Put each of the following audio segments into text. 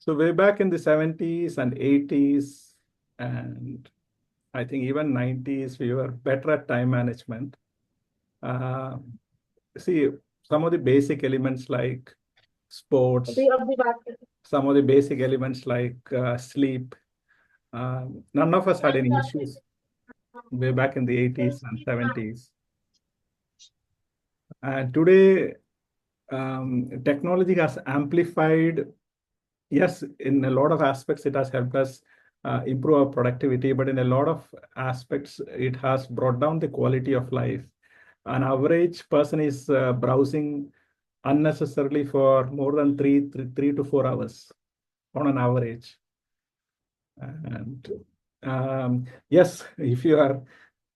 So way back in the 70s and 80s, and I think even 90s, we were better at time management. Uh, See, some of the basic elements like sports, some of the basic elements like sleep, none of us had any issues way back in the 80s and 70s. And today, technology has amplified. Yes, in a lot of aspects, it has helped us improve our productivity, but in a lot of aspects, it has brought down the quality of life. An average person is browsing unnecessarily for more than three to 4 hours on an average. And yes, if you are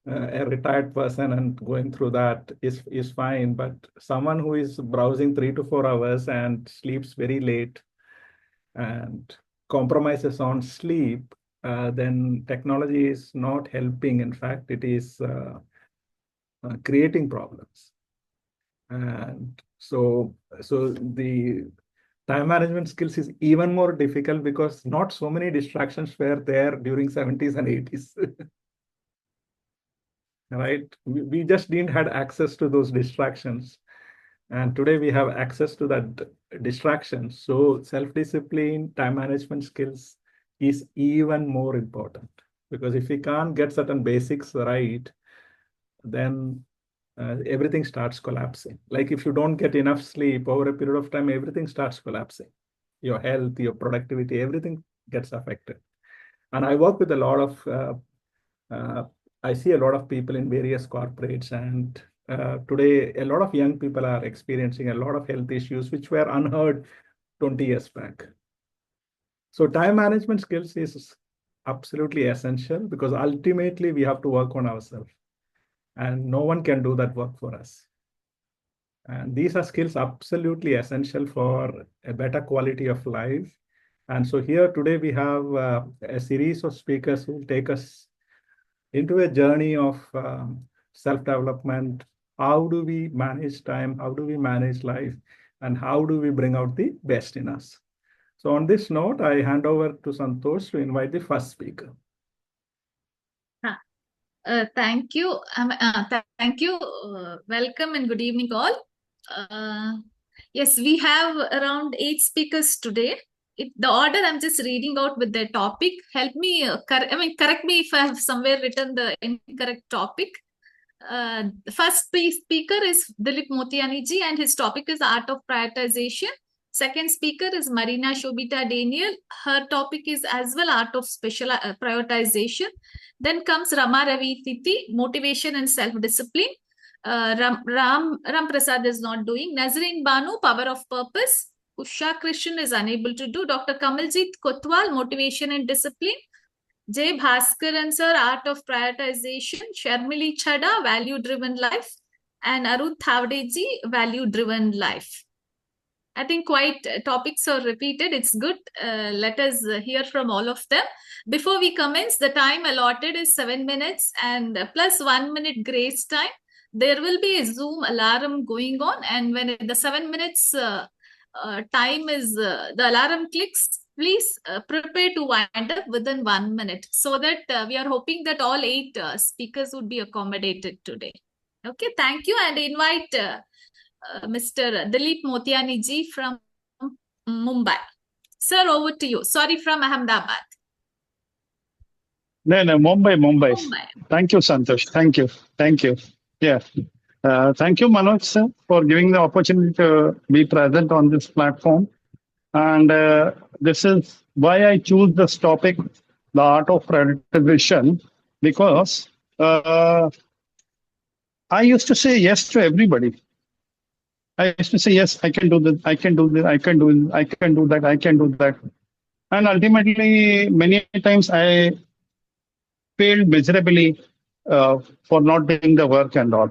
a retired person and going through that is fine, but someone who is browsing 3 to 4 hours and sleeps very late and compromises on sleep, then technology is not helping. In fact, it is creating problems. And so the time management skills is even more difficult because not so many distractions were there during 70s and 80s. Right? We just didn't had access to those distractions. And today we have access to that distraction. So self-discipline, time management skills is even more important, because if we can't get certain basics right, then everything starts collapsing. Like if you don't get enough sleep over a period of time, everything starts collapsing. Your health, your productivity, everything gets affected. And I work with a lot of, I see a lot of people in various corporates, and today a lot of young people are experiencing a lot of health issues which were unheard 20 years back. So time management skills is absolutely essential, because ultimately we have to work on ourselves, and no one can do that work for us. And these are skills absolutely essential for a better quality of life. And so here today we have a series of speakers who will take us into a journey of self-development. How do we manage time? How do we manage life? And how do we bring out the best in us? So on this note, I hand over to Santosh to invite the first speaker. Thank you. Thank you. Welcome and good evening, all. Yes, we have around 8 speakers today. The order I'm just reading out with the topic. Help me, correct me if I have somewhere written the incorrect topic. The first speaker is Dilip Motiani ji, and his topic is Art of Prioritization. Second speaker is Marina Shobita Daniel. Her topic is as well Art of Special Prioritization. Then comes Rama Ravi Titi, Motivation and Self-Discipline. Ram Prasad is not doing. Nazreen Banu, Power of Purpose. Usha Krishnan is unable to do. Dr. Kamaljeet Kotwal, Motivation and Discipline. Jay Bhaskaran sir, Art of Prioritization. Sharmili Chada, Value Driven Life. And Arun Thavdeji, Value Driven Life. I think quite topics are repeated. It's good. Let us hear from all of them. Before we commence, the time allotted is 7 minutes and plus 1 minute grace time. There will be a Zoom alarm going on, and when the 7 minutes time is, the alarm clicks, please prepare to wind up within 1 minute, so that we are hoping that all 8 speakers would be accommodated today. Okay, thank you, and invite Mr. Dilip Motiani ji from Mumbai. Sir, over to you. Sorry, from Ahmedabad. No, Mumbai. Thank you, Santosh. Thank you. Yeah. Thank you, Manoj, sir, for giving the opportunity to be present on this platform. And this is why I choose this topic, the art of prioritization, because I used to say yes to everybody. I used to say, yes, I can do this, I can do this, I can do this, I can do that, I can do that. And ultimately, many times I failed miserably for not doing the work and all.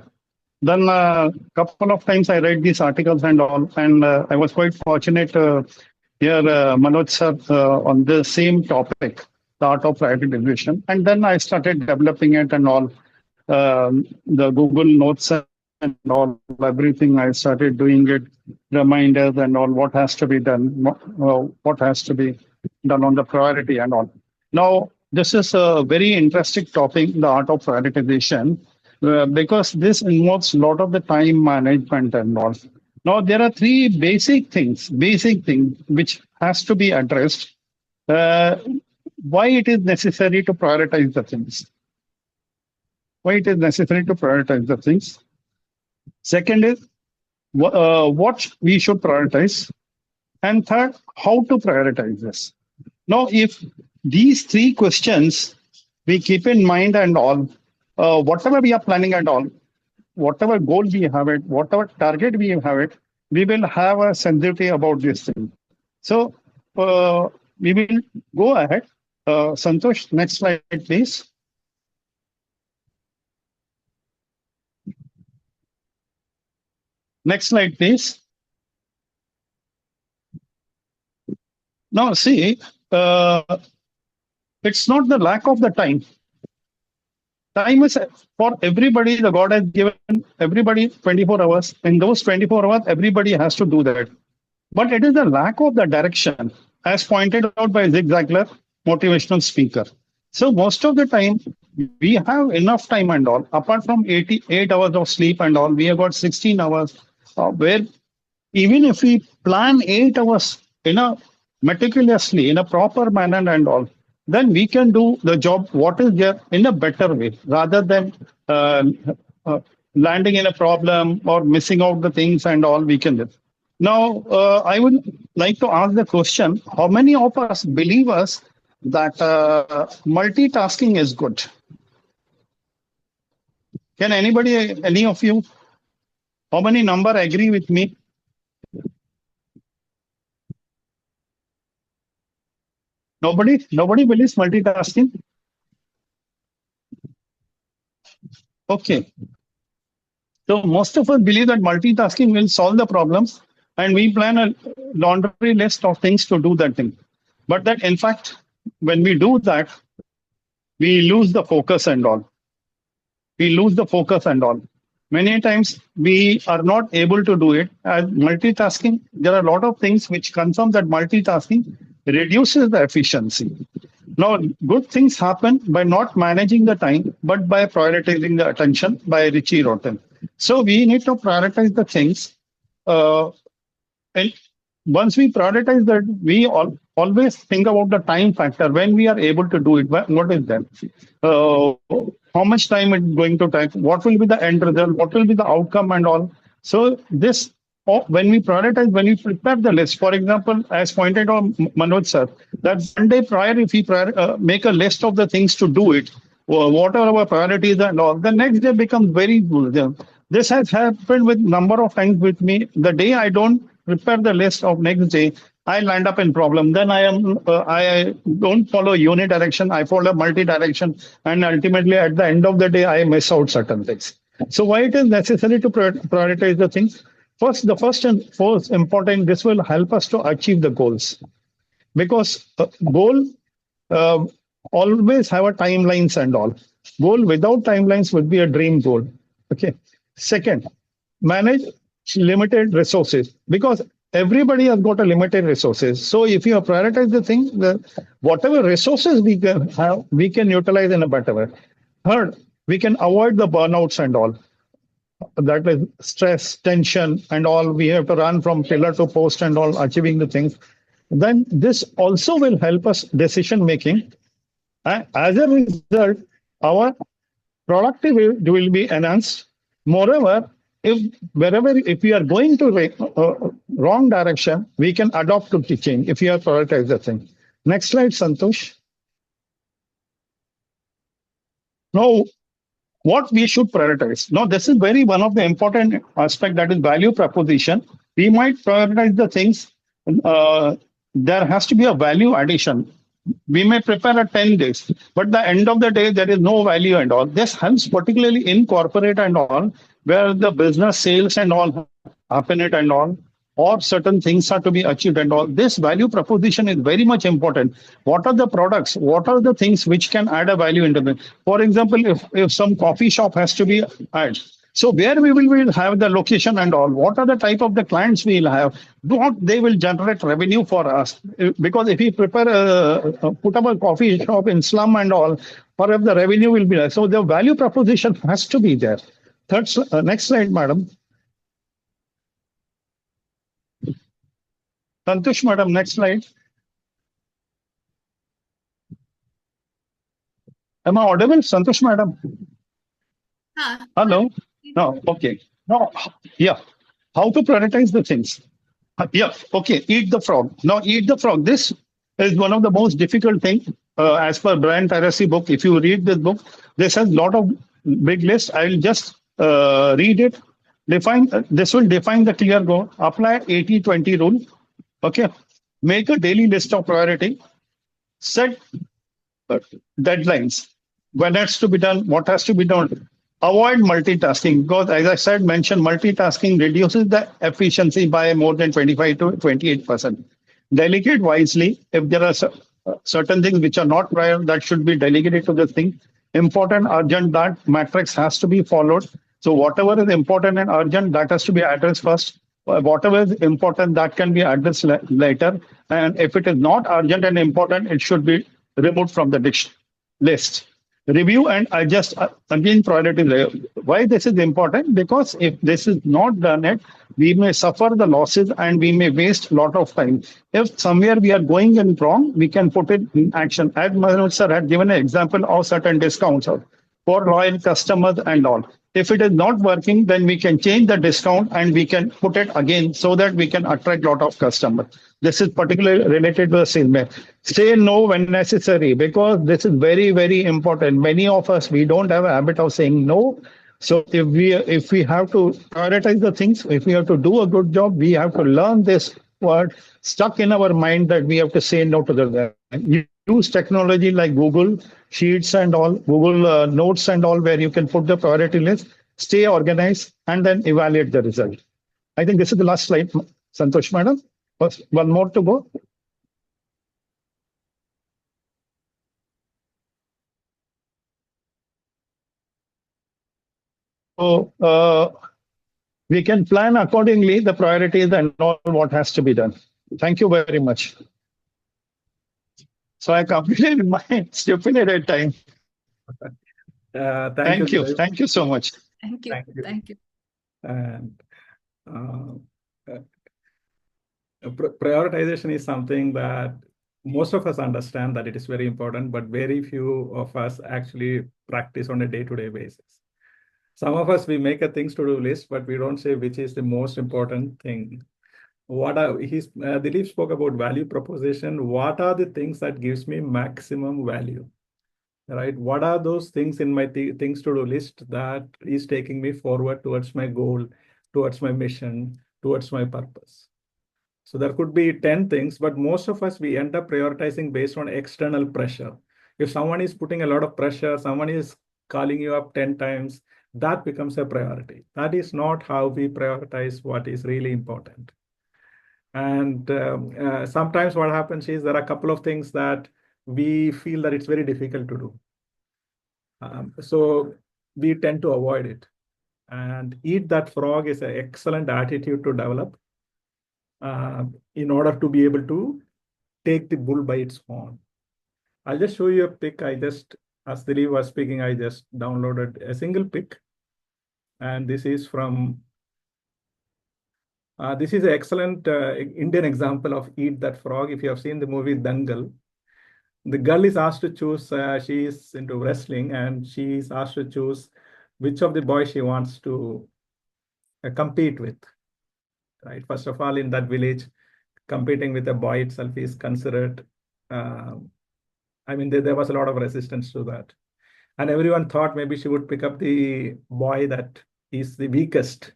Then a couple of times I read these articles and all, and I was quite fortunate to hear Manoj sir on the same topic, the art of prioritization. And then I started developing it and all. The Google Notes and all, everything I started doing it, reminders and all, what has to be done, what has to be done on the priority and all. Now, this is a very interesting topic, the art of prioritization, because this involves a lot of the time management and all. Now, there are three basic things which has to be addressed. Why it is necessary to prioritize the things? Why it is necessary to prioritize the things? Second is what we should prioritize. And third, how to prioritize this. Now, if these three questions we keep in mind and all, whatever we are planning and all, whatever goal we have it, whatever target we have it, we will have a sensitivity about this thing. So we will go ahead. Santosh, next slide, please. Next slide, please. Now, see, it's not the lack of the time. Time is for everybody. The God has given everybody 24 hours. In those 24 hours, everybody has to do that. But it is the lack of the direction, as pointed out by Zig Ziglar, motivational speaker. So most of the time, we have enough time and all. Apart from 88 hours of sleep and all, we have got 16 hours where even if we plan 8 hours in a meticulously, in a proper manner and all, then we can do the job what is there in a better way rather than landing in a problem or missing out the things and all we can do. Now, I would like to ask the question, how many of us believe us that multitasking is good? Can anybody, any of you, how many number agree with me? Nobody believes multitasking? Okay. So most of us believe that multitasking will solve the problems and we plan a laundry list of things to do that thing. But that in fact, when we do that, we lose the focus and all. Many times we are not able to do it. As multitasking, there are a lot of things which confirm that multitasking reduces the efficiency. Now, good things happen by not managing the time, but by prioritizing the attention by Richie Rotten. So we need to prioritize the things. And once we prioritize that, we always think about the time factor when we are able to do it. What is that? How much time it's going to take? What will be the end result? What will be the outcome and all? So this, when we prioritize, when we prepare the list, for example, as pointed out Manoj sir, that one day prior, if we make a list of the things to do it, what are our priorities and all, the next day becomes very good. This has happened with number of times with me. The day I don't prepare the list of next day, I land up in problem. Then I don't follow unidirection. I follow multi-direction, and ultimately at the end of the day, I miss out certain things. So why it is necessary to prioritize the things? The first and most important, this will help us to achieve the goals, because goal always have a timelines and all. Goal without timelines would be a dream goal. Okay. Second, manage limited resources, because everybody has got a limited resources. So if you prioritize the thing, whatever resources we can have, we can utilize in a better way. Third, we can avoid the burnouts and all. That is stress, tension, and all. We have to run from pillar to post and all, achieving the things. Then this also will help us decision making. As a result, our productivity will be enhanced. Moreover, if we are going to wrong direction, we can adopt to change if you have prioritized the thing. Next slide, Santosh. Now, what we should prioritize. Now, this is one of the important aspect, that is value proposition. We might prioritize the things. There has to be a value addition. We may prepare a 10 days, but the end of the day, there is no value and all. This helps particularly in corporate and all, where the business sales and all happen it and all, or certain things are to be achieved and all. This value proposition is very much important. What are the products? What are the things which can add a value into them? For example, if some coffee shop has to be added, So where we will have the location and all, what are the type of the clients we will have, what they will generate revenue for us. Because if we prepare put up a coffee shop in slum and all, perhaps the revenue will be there. So the value proposition has to be there. Next slide, madam. Santosh, madam, next slide. Am I audible, Santosh, madam? Hello? No, okay. No, yeah. How to prioritize the things? Yeah, okay. Eat the frog. Now, eat the frog. This is one of the most difficult things as per Brian Tracy book. If you read this book, this has a lot of big list. I will just read it. This will define the clear goal. Apply 80-20 rule. Okay. Make a daily list of priority. Set deadlines. When has to be done, what has to be done. Avoid multitasking because, as I said, multitasking reduces the efficiency by more than 25 to 28%. Delegate wisely. If there are certain things which are not prior, that should be delegated to the thing. Important, urgent, that matrix has to be followed. So whatever is important and urgent, that has to be addressed first. Whatever is important, that can be addressed later. And if it is not urgent and important, it should be removed from the list. Review and adjust again priority. Why this is important? Because if this is not done, we may suffer the losses and we may waste a lot of time. If somewhere we are going in wrong, we can put it in action. As Manoj sir had given an example of certain discounts for loyal customers and all. If it is not working, then we can change the discount and we can put it again so that we can attract a lot of customers. This is particularly related to the salesman. Say no when necessary, because this is very, very important. Many of us, we don't have a habit of saying no. So if we have to prioritize the things, if we have to do a good job, we have to learn this word stuck in our mind that we have to say no to the. Use technology like Google Sheets and all, Google Notes and all, where you can put the priority list, stay organized, and then evaluate the result. I think this is the last slide, Santosh madam. One more to go. So we can plan accordingly the priorities and all what has to be done. Thank you very much. So I completed my stipulated time. Thank you. Thank you so much. Thank you. Thank you. And prioritization is something that most of us understand that it is very important, but very few of us actually practice on a day-to-day basis. Some of us, we make a things to-do list, but we don't say which is the most important thing. Dilip spoke about value proposition. What are the things that gives me maximum value? Right? What are those things in my things to do list that is taking me forward towards my goal, towards my mission, towards my purpose? So there could be 10 things, but most of us, we end up prioritizing based on external pressure. If someone is putting a lot of pressure, someone is calling you up 10 times, that becomes a priority. That is not how we prioritize what is really important. And sometimes what happens is there are a couple of things that we feel that it's very difficult to do. So we tend to avoid it. And eat that frog is an excellent attitude to develop in order to be able to take the bull by its horn. I'll just show you a pic. As Dilip was speaking, I just downloaded a single pic. And this is from this is an excellent Indian example of Eat That Frog. If you have seen the movie Dangal, the girl is asked to choose, she is into wrestling, and she is asked to choose which of the boys she wants to compete with. Right. First of all, in that village, competing with a boy itself is considered, I mean, there was a lot of resistance to that. And everyone thought maybe she would pick up the boy that is the weakest.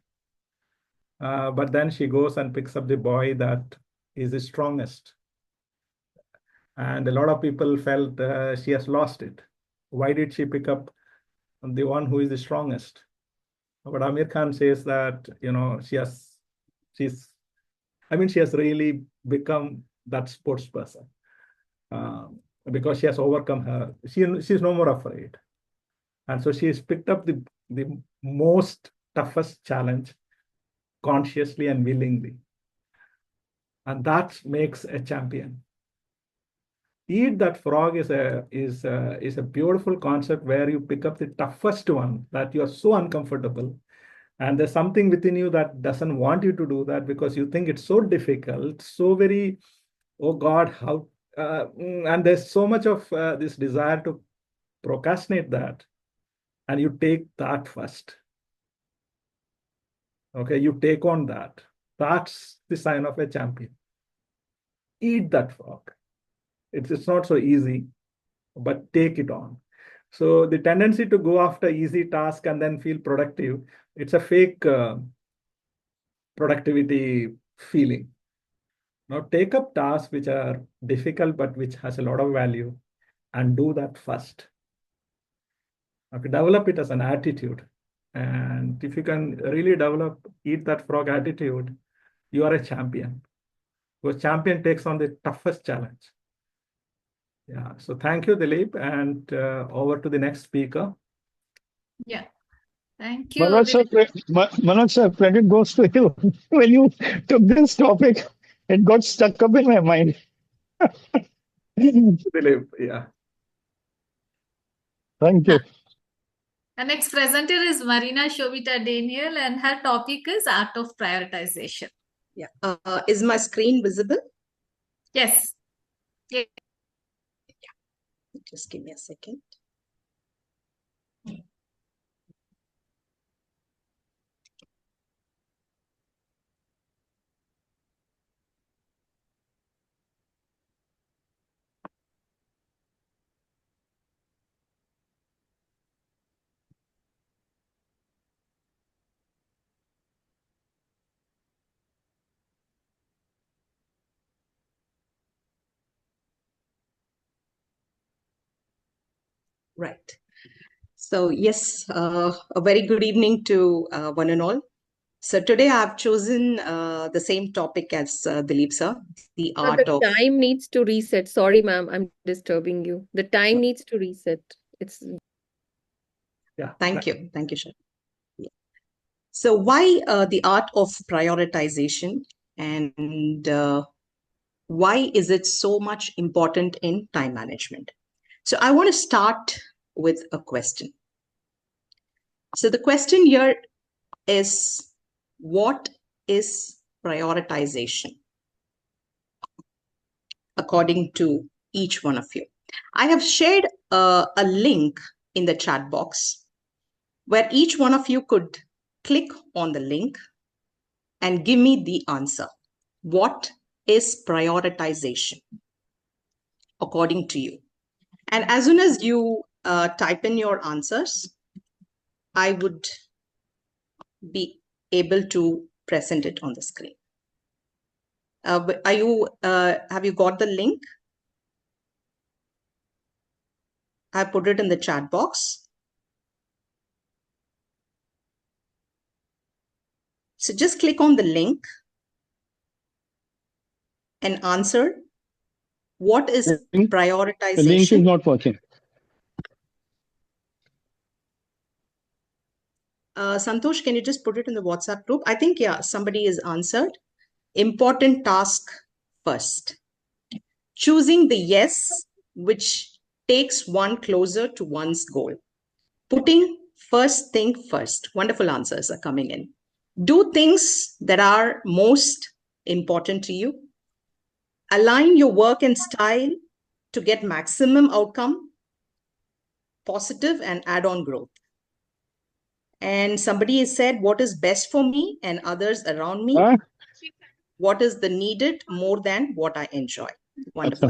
But then she goes and picks up the boy that is the strongest. And a lot of people felt she has lost it. Why did she pick up the one who is the strongest? But Amir Khan says that, you know, she has really become that sports person because she has overcome she's no more afraid. And so she has picked up the most toughest challenge consciously and willingly. And that makes a champion. Eat that frog is a beautiful concept where you pick up the toughest one that you are so uncomfortable, and there's something within you that doesn't want you to do that because you think it's so difficult, so very, oh God, how and there's so much of this desire to procrastinate that, and you take that first. Okay, you take on that. That's the sign of a champion. Eat that frog. It's not so easy, but take it on. So the tendency to go after easy task and then feel productive, it's a fake productivity feeling. Now take up tasks which are difficult but which has a lot of value and do that first. Okay, develop it as an attitude. And if you can really develop eat that frog attitude, you are a champion. Because champion takes on the toughest challenge. Yeah. So thank you, Dilip, and over to the next speaker. Yeah. Thank you. Manoj sir, credit goes to you. When you took this topic, it got stuck up in my mind. Dilip, yeah. Thank you. The next presenter is Marina Shobita Daniel, and her topic is Art of Prioritization. Yeah. Is my screen visible? Yes. Yeah. Just give me a second. Right. So yes, a very good evening to one and all. So today I've chosen the same topic as Dilip sir, the art of... The time needs to reset. Sorry, ma'am, I'm disturbing you. The time needs to reset. It's... Yeah. Thank you. Thank you, sir. Yeah. So why the art of prioritization, and why is it so much important in time management? So I want to start with a question. So the question here is, what is prioritization according to each one of you? I have shared a link in the chat box where each one of you could click on the link and give me the answer. What is prioritization according to you? And as soon as you type in your answers, I would be able to present it on the screen. Have you got the link? I put it in the chat box. So just click on the link and answer. What is prioritization? The link is not working. Santosh, can you just put it in the WhatsApp group? I think, yeah, somebody is answered. Important task first. Choosing the yes, which takes one closer to one's goal. Putting first thing first. Wonderful answers are coming in. Do things that are most important to you. Align your work and style to get maximum outcome. Positive and add-on growth. And somebody has said, what is best for me and others around me? What is the needed more than what I enjoy? Wonderful.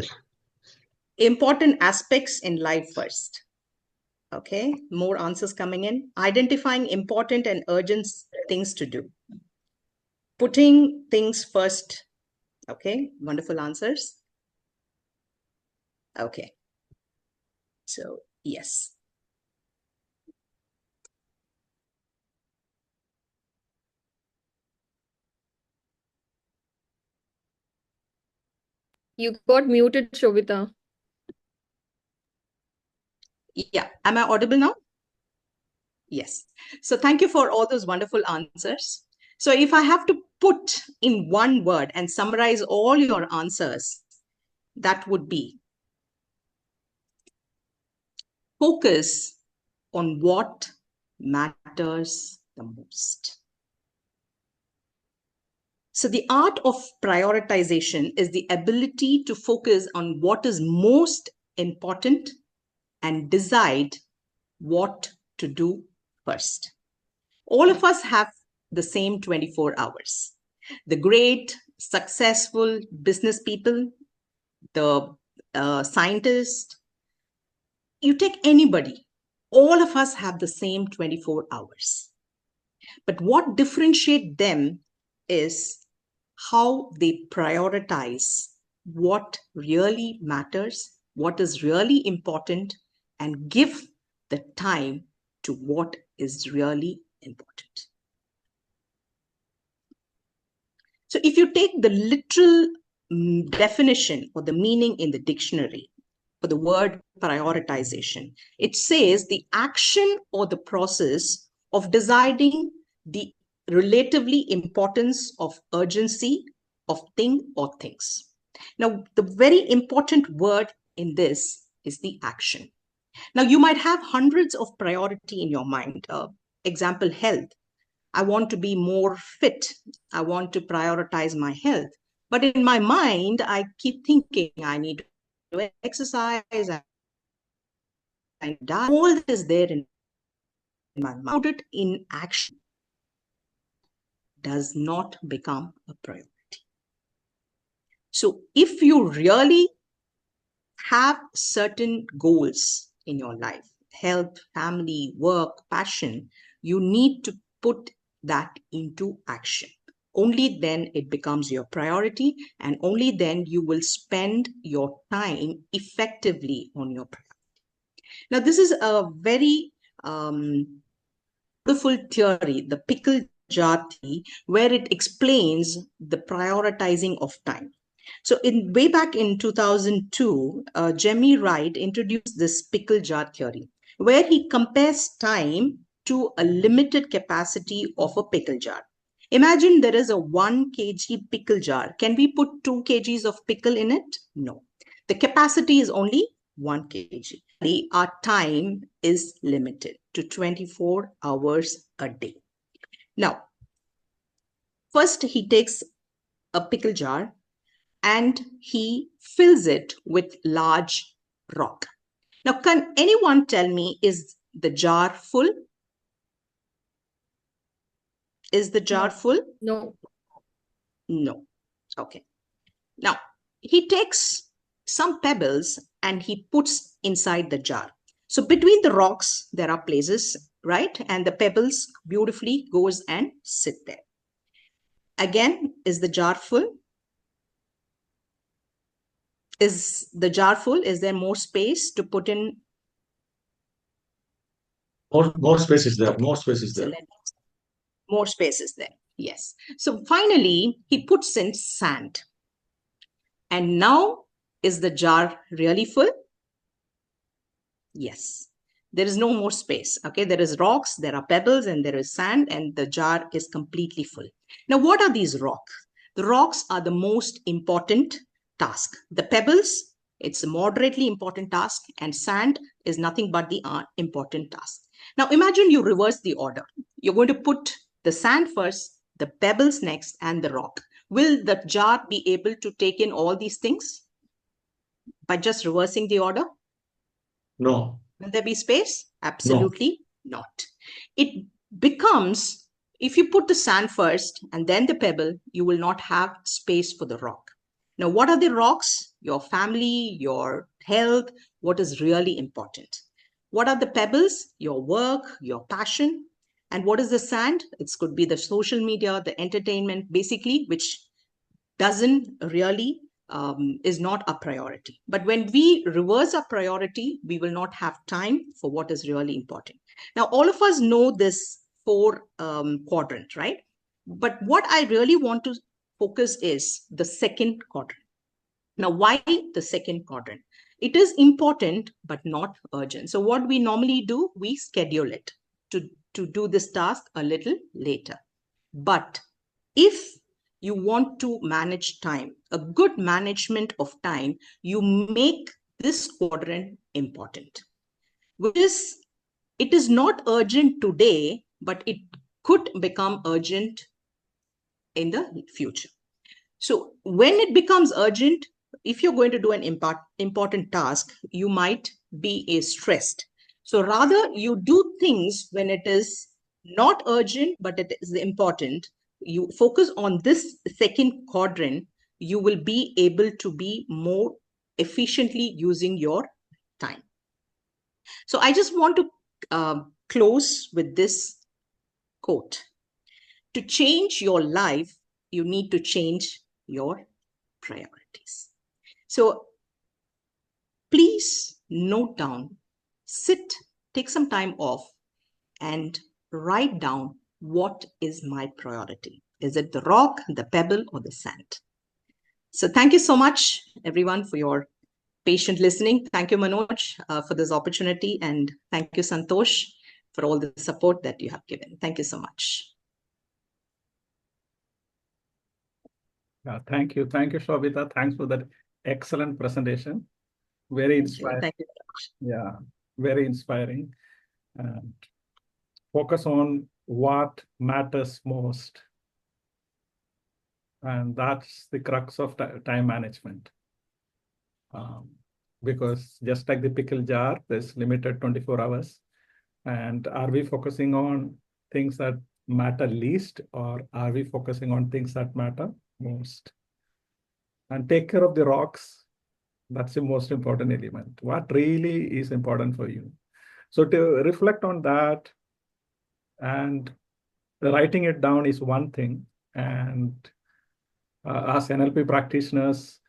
Important aspects in life first. Okay, more answers coming in. Identifying important and urgent things to do. Putting things first. Okay, wonderful answers. Okay. So, yes. You got muted, Shobita. Yeah. Am I audible now? Yes. So thank you for all those wonderful answers. So if I have to put in one word and summarize all your answers, that would be focus on what matters the most. So the art of prioritization is the ability to focus on what is most important and decide what to do first. All of us have the same 24 hours. The great, successful business people, the scientists, you take anybody, all of us have the same 24 hours. But what differentiates them is how they prioritize what really matters, what is really important, and give the time to what is really important. So if you take the literal definition or the meaning in the dictionary for the word prioritization, it says the action or the process of deciding the relatively importance of urgency of thing or things. Now, the very important word in this is the action. Now, you might have hundreds of priority in your mind. Example, health. I want to be more fit. I want to prioritize my health. But in my mind, I keep thinking I need to exercise. And all that is there in my mind. Put it in action does not become a priority. So if you really have certain goals in your life, health, family, work, passion, you need to put that into action. Only then it becomes your priority, and only then you will spend your time effectively on your priority. Now, this is a very beautiful theory, the pickle jar theory, where it explains the prioritizing of time. So way back in 2002, Jemmy Wright introduced this pickle jar theory, where he compares time to a limited capacity of a pickle jar. Imagine there is a 1 kg pickle jar. Can we put 2 kgs of pickle in it? No. The capacity is only 1 kg. Our time is limited to 24 hours a day. Now, first he takes a pickle jar and he fills it with large rock. Now, can anyone tell me, is the jar full? Is the jar full? No. No. Okay. Now, he takes some pebbles and he puts inside the jar. So between the rocks, there are places, right? And the pebbles beautifully goes and sit there. Again, is the jar full? Is the jar full? Is there more space to put in? More space is there. Okay. More space is there. So more space is there. Yes. So finally, he puts in sand. And now, is the jar really full? Yes. There is no more space. Okay. There is rocks, there are pebbles, and there is sand, and the jar is completely full. Now, what are these rocks? The rocks are the most important task. The pebbles, it's a moderately important task, and sand is nothing but the important task. Now, imagine you reverse the order. You're going to put the sand first, the pebbles next, and the rock. Will the jar be able to take in all these things by just reversing the order? No. Will there be space? Absolutely not. It becomes, if you put the sand first and then the pebble, you will not have space for the rock. Now, what are the rocks? Your family, your health, what is really important. What are the pebbles? Your work, your passion. And what is the sand? It could be the social media, the entertainment, basically, which doesn't really is not a priority. But when we reverse our priority, we will not have time for what is really important. Now, all of us know this 4 quadrant, right? But what I really want to focus is the second quadrant. Now, why the second quadrant? It is important, but not urgent. So what we normally do, we schedule it to to do this task a little later. But if you want to manage time, a good management of time, you make this quadrant important, which is, it is not urgent today, but it could become urgent in the future. So when it becomes urgent, if you're going to do an important task, you might be stressed. So rather you do things when it is not urgent, but it is important. You focus on this second quadrant, you will be able to be more efficiently using your time. So I just want to close with this quote. To change your life, you need to change your priorities. So please note down, sit, take some time off and write down, what is my priority? Is it the rock, the pebble, or the sand? So thank you so much, everyone, for your patient listening. Thank you, Manoj, for this opportunity. And thank you, Santosh, for all the support that you have given. Thank you so much. Yeah, thank you. Thank you, Shobita. Thanks for that excellent presentation. Very inspiring. Thank you. Yeah, very inspiring. And focus on what matters most. And that's the crux of time management. Because just like the pickle jar, there's limited 24 hours. And are we focusing on things that matter least, or are we focusing on things that matter most? And take care of the rocks. That's the most important element. What really is important for you? So to reflect on that, and writing it down is one thing. And as NLP practitioners,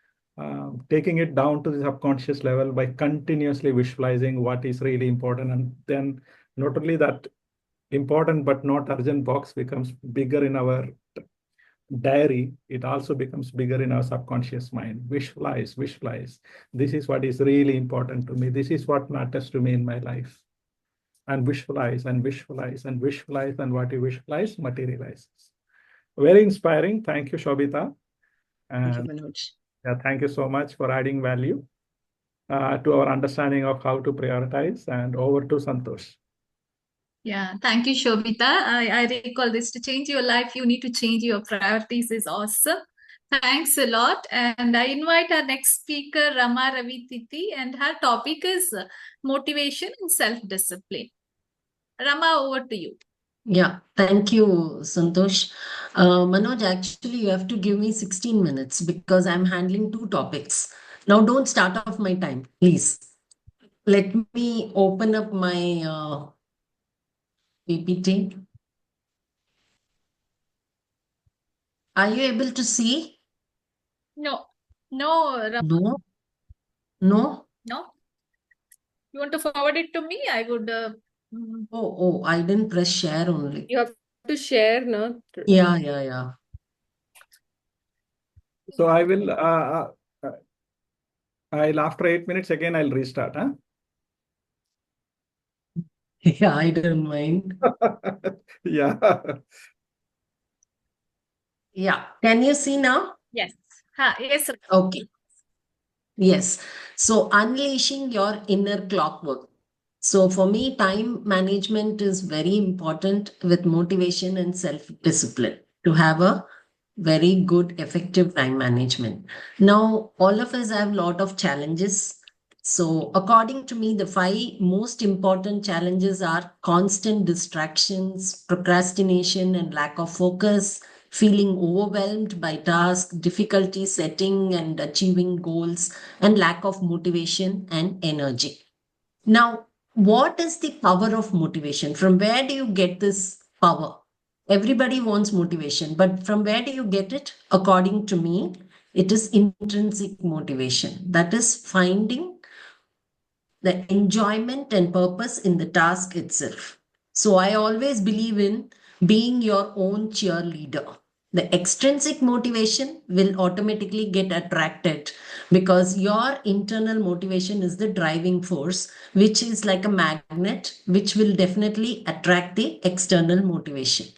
taking it down to the subconscious level by continuously visualizing what is really important. And then not only that important but not urgent box becomes bigger in our diary, it also becomes bigger in our subconscious mind. Visualize, visualize. This is what is really important to me. This is what matters to me in my life. And visualize and visualize and visualize, and what you visualize materializes. Very inspiring. Thank you, Shobita. And thank you, Manoj. Yeah, thank you so much for adding value to our understanding of how to prioritize. And over to Santosh. Yeah, thank you, Shobita. I recall this: to change your life, you need to change your priorities is awesome. Thanks a lot. And I invite our next speaker, Rama Ravi Titi, and her topic is motivation and self-discipline. Rama, over to you. Yeah, thank you, Santosh. Manoj, actually, you have to give me 16 minutes because I'm handling two topics. Now, don't start off my time, please. Let me open up my PPT. Are you able to see? No, no, Rama. No. No? No. You want to forward it to me? I would. Oh, I didn't press share only. You have to share, no? Yeah. So I will, after 8 minutes again, I'll restart. Huh? Yeah, I don't mind. Yeah. Yeah. Can you see now? Yes. Yes. Okay. Yes. So unleashing your inner clockwork. So for me, time management is very important with motivation and self-discipline to have a very good, effective time management. Now, all of us have a lot of challenges. So according to me, the 5 most important challenges are constant distractions, procrastination and lack of focus, feeling overwhelmed by tasks, difficulty setting and achieving goals, and lack of motivation and energy. Now, what is the power of motivation? From where do you get this power? Everybody wants motivation, but from where do you get it? According to me, it is intrinsic motivation. That is finding the enjoyment and purpose in the task itself. So I always believe in being your own cheerleader. The extrinsic motivation will automatically get attracted because your internal motivation is the driving force, which is like a magnet, which will definitely attract the external motivation.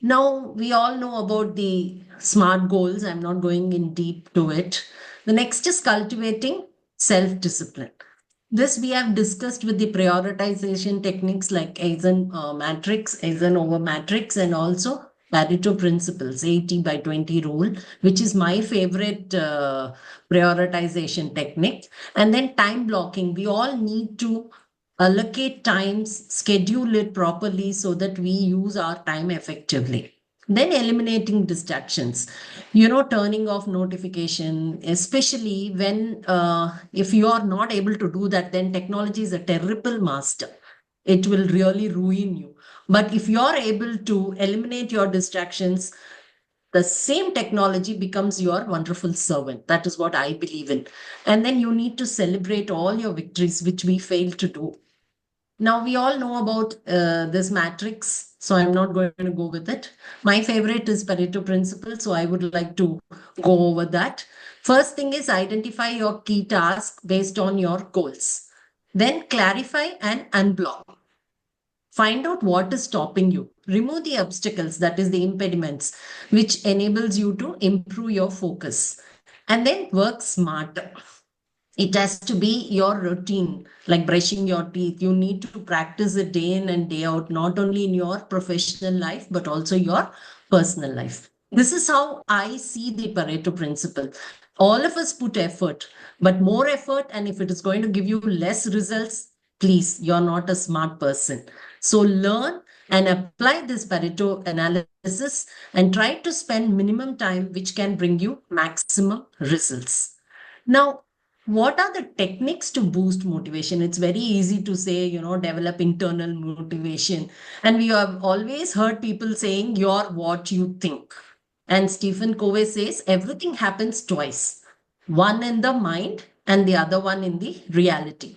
Now, we all know about the SMART goals. I'm not going in deep to it. The next is cultivating self-discipline. This we have discussed with the prioritization techniques like Eisenhower matrix, and also Pareto principles, 80/20 rule, which is my favorite prioritization technique. And then time blocking. We all need to allocate times, schedule it properly so that we use our time effectively. Then eliminating distractions, turning off notification, especially when if you are not able to do that, then technology is a terrible master. It will really ruin you. But if you are able to eliminate your distractions, the same technology becomes your wonderful servant. That is what I believe in. And then you need to celebrate all your victories, which we fail to do. Now, we all know about this matrix, so I'm not going to go with it. My favorite is Pareto principle, so I would like to go over that. First thing is identify your key task based on your goals. Then clarify and unblock. Find out what is stopping you. Remove the obstacles, that is the impediments, which enables you to improve your focus. And then work smarter. It has to be your routine, like brushing your teeth. You need to practice it day in and day out, not only in your professional life, but also your personal life. This is how I see the Pareto principle. All of us put effort, but more effort. And if it is going to give you less results, please, you're not a smart person. So learn and apply this Pareto analysis and try to spend minimum time, which can bring you maximum results. Now, what are the techniques to boost motivation? It's very easy to say, develop internal motivation. And we have always heard people saying, you're what you think. And Stephen Covey says, everything happens twice, one in the mind and the other one in the reality.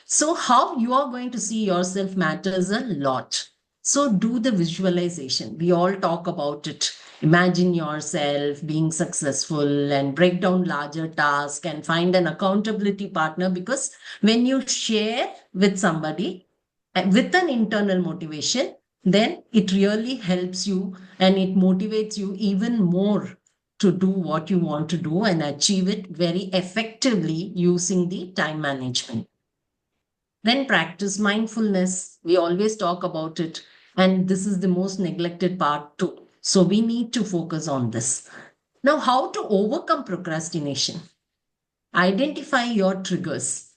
So, how you are going to see yourself matters a lot. So, do the visualization. We all talk about it. Imagine yourself being successful and break down larger tasks and find an accountability partner, because when you share with somebody with an internal motivation, then it really helps you and it motivates you even more to do what you want to do and achieve it very effectively using the time management. Then practice mindfulness. We always talk about it, and this is the most neglected part too. So we need to focus on this. Now, how to overcome procrastination? Identify your triggers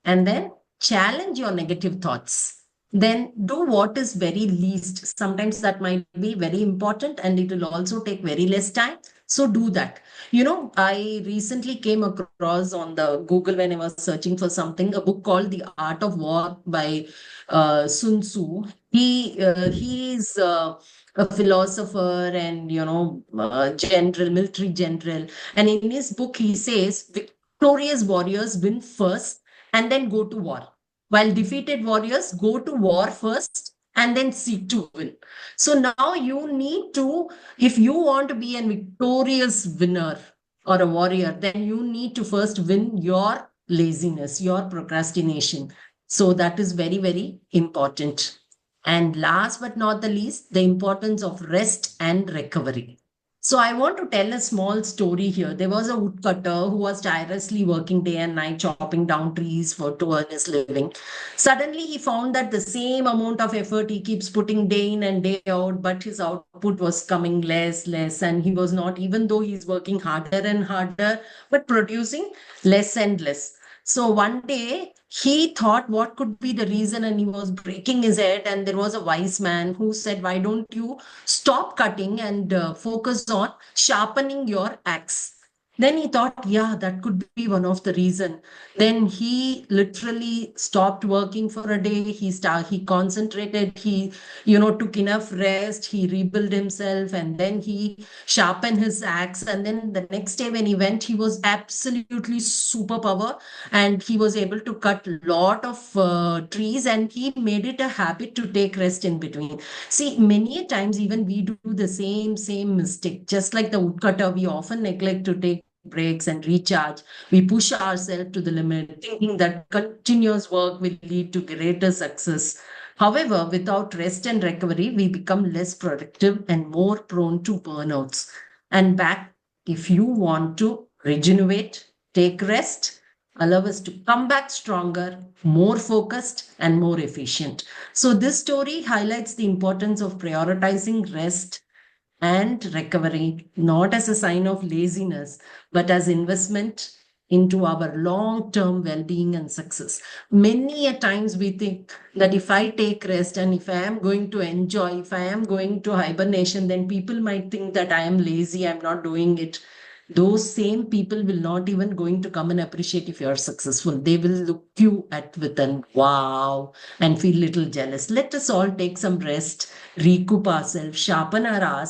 and then challenge your negative thoughts. Then do what is very least. Sometimes that might be very important and it will also take very less time. So do that. I recently came across on the Google when I was searching for something, a book called The Art of War by Sun Tzu. He is a philosopher and general, military general. And in his book, he says victorious warriors win first and then go to war, while defeated warriors go to war first and then seek to win. So now you need to, if you want to be a victorious winner or a warrior, then you need to first win your laziness, your procrastination. So that is very, very important. And last but not the least, the importance of rest and recovery. So I want to tell a small story here. There was a woodcutter who was tirelessly working day and night, chopping down trees to earn his living. Suddenly, he found that the same amount of effort he keeps putting day in and day out, but his output was coming less, and he was not, even though he's working harder and harder, but producing less and less. So one day, he thought what could be the reason, and he was breaking his head. And there was a wise man who said, why don't you stop cutting and focus on sharpening your axe? Then he thought, yeah, that could be one of the reason. Then he literally stopped working for a day. He concentrated, took enough rest, he rebuilt himself, and then he sharpened his axe. And then the next day when he went, he was absolutely superpower, and he was able to cut a lot of trees, and he made it a habit to take rest in between. See, many a times even we do the same mistake. Just like the woodcutter, we often neglect to take breaks and recharge. We push ourselves to the limit, thinking that continuous work will lead to greater success. However, without rest and recovery, we become less productive and more prone to burnouts. And back, if you want to regenerate, take rest, allow us to come back stronger, more focused, and more efficient. So, this story highlights the importance of prioritizing rest and recovery, not as a sign of laziness, but as investment into our long-term well-being and success. Many a times we think that if I take rest and if I am going to enjoy, if I am going to hibernation, then people might think that I am lazy, I'm not doing it. Those same people will not even going to come and appreciate if you are successful. They will look you at with an wow and feel little jealous. Let us all take some rest, recoup ourselves, sharpen our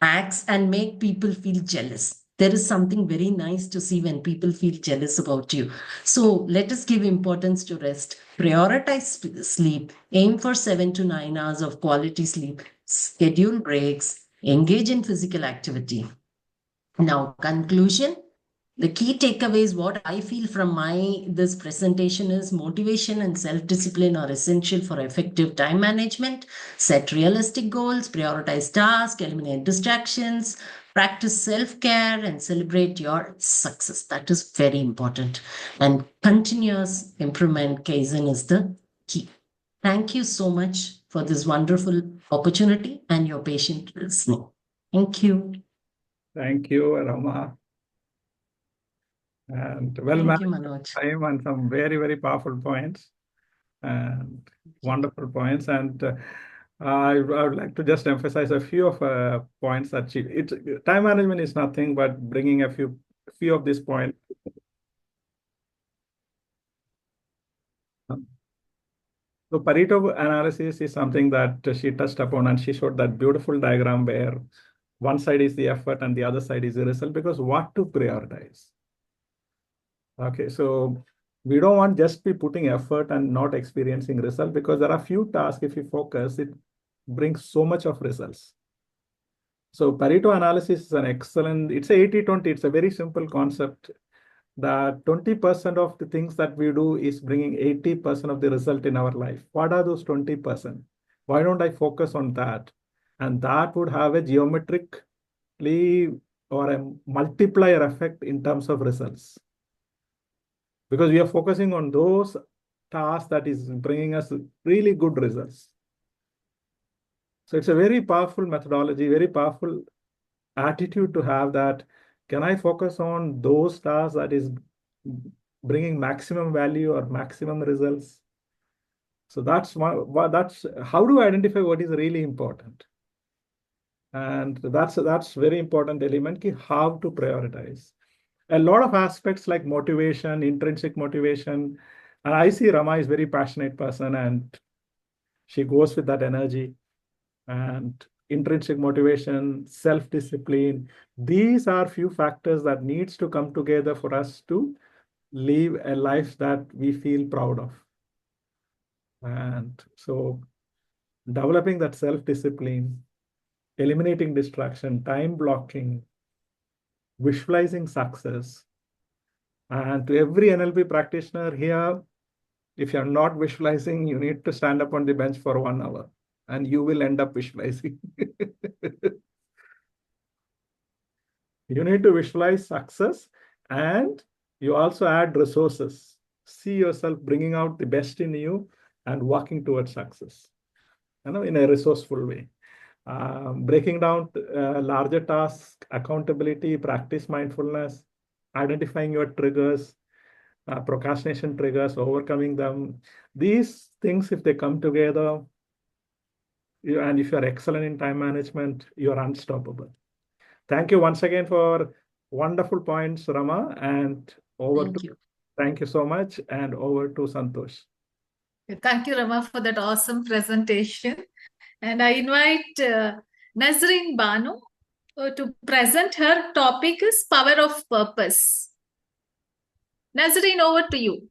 axe, and make people feel jealous. There is something very nice to see when people feel jealous about you. So let us give importance to rest. Prioritize sleep. Aim for 7 to 9 hours of quality sleep. Schedule breaks. Engage in physical activity. Now, conclusion. The key takeaways, what I feel from this presentation is motivation and self-discipline are essential for effective time management. Set realistic goals, prioritize tasks, eliminate distractions, practice self-care, and celebrate your success. That is very important. And continuous improvement, Kaizen, is the key. Thank you so much for this wonderful opportunity and your patient listening. Thank you. Thank you, Rama. And well Thank you, managed Manoj. time and some very, very powerful points and wonderful points. And I would like to just emphasize a few of points that time management is nothing but bringing a few of these points. So Pareto analysis is something that she touched upon, and she showed that beautiful diagram where one side is the effort and the other side is the result, because what to prioritize? Okay, so we don't want just be putting effort and not experiencing result, because there are few tasks, if you focus, it brings so much of results. So Pareto analysis is an excellent, it's a 80-20, it's a very simple concept that 20% of the things that we do is bringing 80% of the result in our life. What are those 20%? Why don't I focus on that? And that would have a geometrically or a multiplier effect in terms of results. Because we are focusing on those tasks that is bringing us really good results. So it's a very powerful methodology, very powerful attitude to have, that can I focus on those tasks that is bringing maximum value or maximum results? So that's how do I identify what is really important? And that's very important element, how to prioritize. A lot of aspects like motivation, intrinsic motivation, and I see Rama is a very passionate person and she goes with that energy, and intrinsic motivation, self-discipline. These are few factors that needs to come together for us to live a life that we feel proud of. And so developing that self-discipline, eliminating distraction, time blocking, visualizing success. And to every NLP practitioner here, if you're not visualizing, you need to stand up on the bench for 1 hour and you will end up visualizing. You need to visualize success, and you also add resources. See yourself bringing out the best in you and working towards success, in a resourceful way. Breaking down larger tasks, accountability, practice mindfulness, identifying your triggers, procrastination triggers, overcoming them. These things, if they come together, and if you're excellent in time management, you're unstoppable. Thank you once again for Wonderful points, Rama. And over Thank to you. thank you so much. And over to Santosh. Thank you, Rama, for that awesome presentation. And I invite Nazreen Banu to present. Her topic is power of purpose. Nazreen, over to you.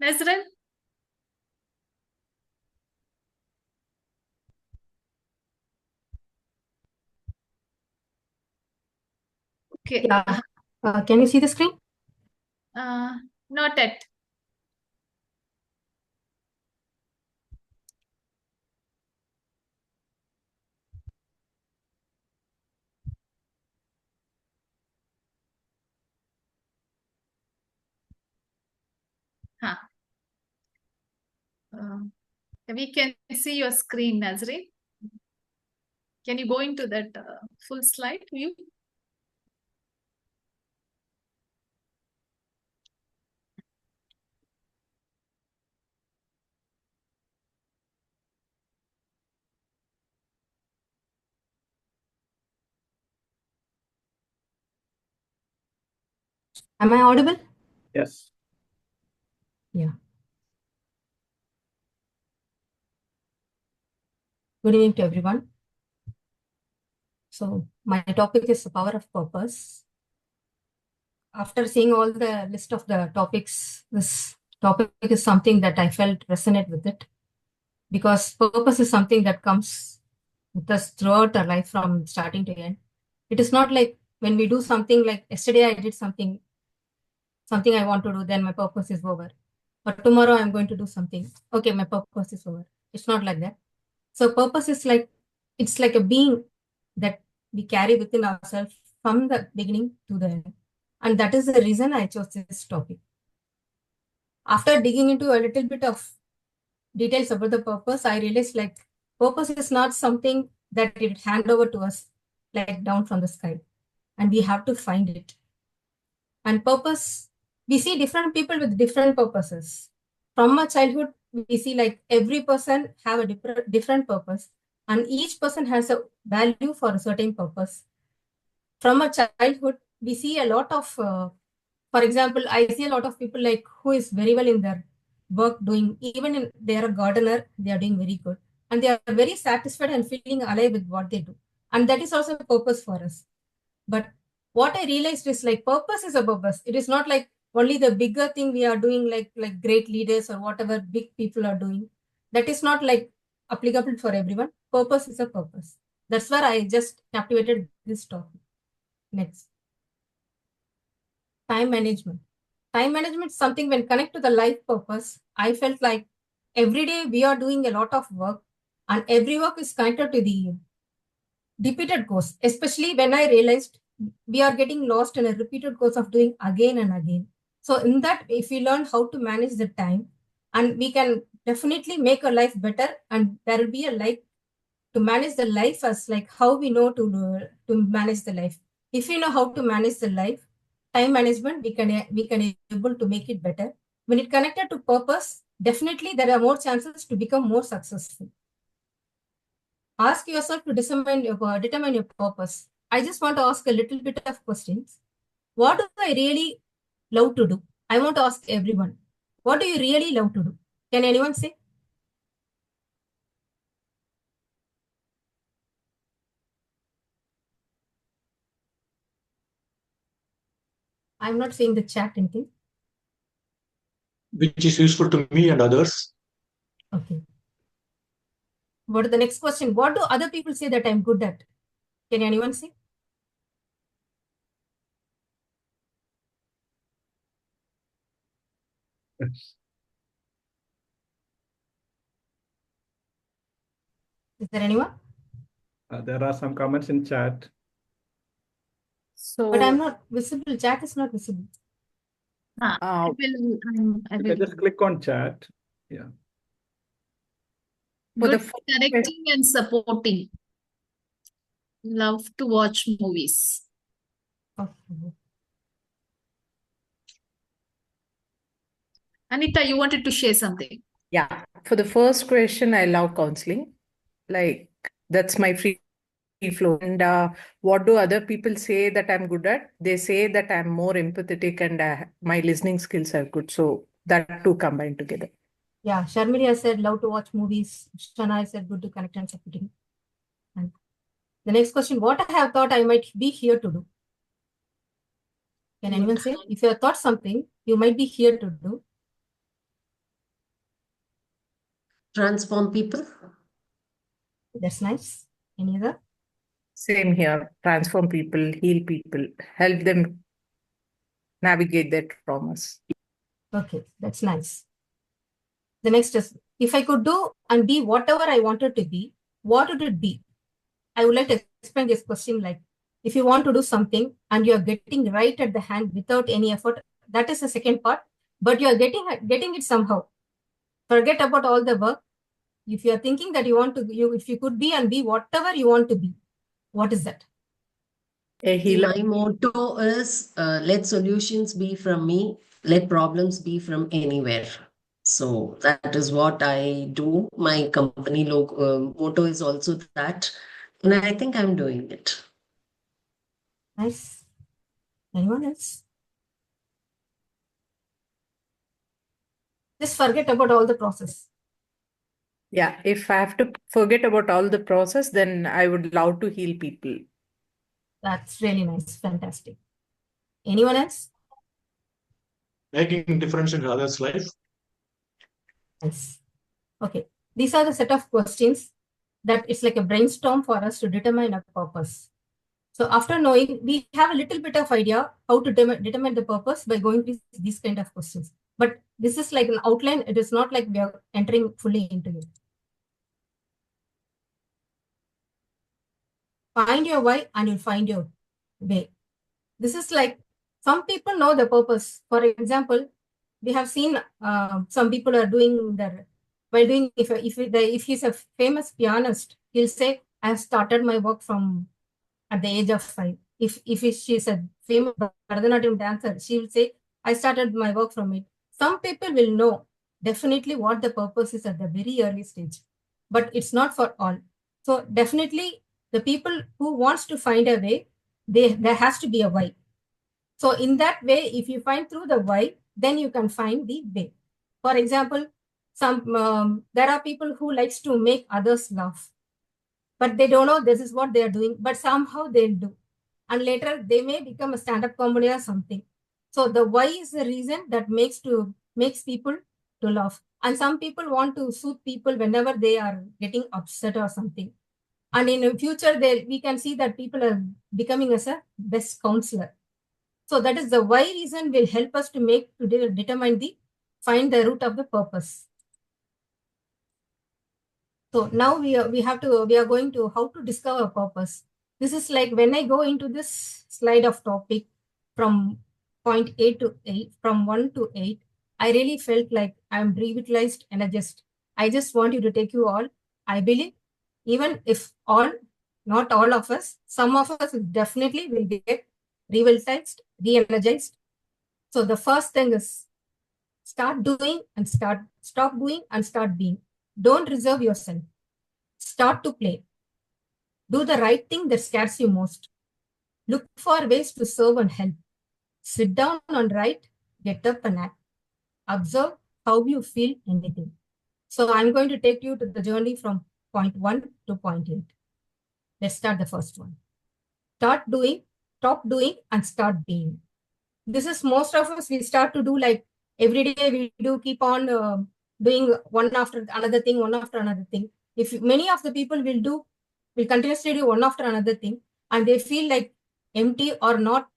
Nazreen? Okay. Yeah. Can you see the screen? Not yet. Huh. We can see your screen, Nazreen. Can you go into that full slide view? Am I audible? Yes. Yeah. Good evening to everyone. So my topic is the power of purpose. After seeing all the list of the topics, this topic is something that I felt resonate with it, because purpose is something that comes with us throughout our life from starting to end. It is not like when we do something like yesterday I did something I want to do, then my purpose is over. But tomorrow I'm going to do something. Okay, my purpose is over. It's not like that. So purpose is like, it's like a being that we carry within ourselves from the beginning to the end. And that is the reason I chose this topic. After digging into a little bit of details about the purpose, I realized like purpose is not something that it hand over to us like down from the sky. And we have to find it. And purpose, we see different people with different purposes. From our childhood, we see like every person have a different purpose, and each person has a value for a certain purpose. From our childhood, we see a lot of, for example, I see a lot of people like who is very well in their work doing, even in they are a gardener, they are doing very good. And they are very satisfied and feeling alive with what they do. And that is also a purpose for us. But what I realized is like purpose is a purpose. It is not like only the bigger thing we are doing, like great leaders or whatever big people are doing. That is not like applicable for everyone. Purpose is a purpose. That's where I just captivated this topic. Next. Time management. Time management is something when connect to the life purpose. I felt like every day we are doing a lot of work, and every work is connected to the repeated course, especially when I realized we are getting lost in a repeated course of doing again and again. So in that, if we learn how to manage the time, and we can definitely make our life better, and there will be a life to manage the life as like how we know to manage the life. If we know how to manage the life, time management, we can able to make it better. When it connected to purpose, definitely there are more chances to become more successful. Ask yourself to determine your purpose. I just want to ask a little bit of questions. What do I really love to do? I want to ask everyone. What do you really love to do? Can anyone say? I'm not seeing the chat anything. Which is useful to me and others. Okay. What is the next question? What do other people say that I'm good at? Can anyone say? Yes. Is there anyone? There are some comments in chat. But I'm not visible. Chat is not visible. I You will can just click on chat. Yeah. Good directing and supporting. Love to watch movies. Okay. Anita, you wanted to share something. Yeah, for the first question, I love counseling. Like that's my free flow. And what do other people say that I'm good at? They say that I'm more empathetic and my listening skills are good. So that two combined together. Yeah, Sharmili has said love to watch movies. Shana has said good to connect and supporting. And the next question, what I have thought I might be here to do? Can anyone say? If you have thought something, you might be here to do. Transform people. That's nice. Any other? Same here. Transform people, heal people, help them navigate their traumas. Okay, that's nice. The next is, if I could do and be whatever I wanted to be, what would it be? I would like to explain this question like, if you want to do something and you're getting right at the hand without any effort, that is the second part, but you're getting it somehow. Forget about all the work. If you're thinking that you want to, if you could be and be whatever you want to be, what is that? A healer. My motto is let solutions be from me, let problems be from anywhere. So that is what I do. My company logo motto is also that, and I think I'm doing it. Nice. Anyone else? Just forget about all the process. Yeah, if I have to forget about all the process, then I would love to heal people. That's really nice. Fantastic. Anyone else? Making difference in others' life. Nice. Okay. These are the set of questions that it's like a brainstorm for us to determine a purpose. So after knowing, we have a little bit of idea how to determine the purpose by going through these kind of questions. But this is like an outline. It is not like we are entering fully into it. Find your why and you'll find your way. This is like some people know the purpose. For example, we have seen some people are doing their while doing if he's a famous pianist, he'll say, "I have started my work from at the age of 5." If she's a famous Bharatanatyam dancer, she will say, "I started my work from it." Some people will know definitely what the purpose is at the very early stage, but it's not for all. So definitely the people who wants to find a way, there has to be a why. So in that way, if you find through the why, then you can find the way. For example, there are people who likes to make others laugh, but they don't know this is what they are doing, but somehow they'll do. And later they may become a stand-up comedy or something. So the why is the reason that makes people to laugh. And some people want to soothe people whenever they are getting upset or something. And in the future, we can see that people are becoming as a best counselor. So that is the why reason will help us to determine find the root of the purpose. So now we are going to how to discover purpose. This is like when I go into this slide of topic from point A to 8, from 1 to 8, I really felt like I'm revitalized, energized. I just want you to take you all. I believe even if not all of us, some of us definitely will get revitalized, re-energized. So the first thing is stop doing and start being. Don't reserve yourself. Start to play. Do the right thing that scares you most. Look for ways to serve and help. Sit down and write, get up and act. Observe how you feel anything. So I'm going to take you to the journey from point 1 to point 8. Let's start the first one. Start doing, stop doing, and start being. This is most of us, we start to do like every day we do keep on doing one after another thing. If many of the people will continuously do one after another thing, and they feel like empty or not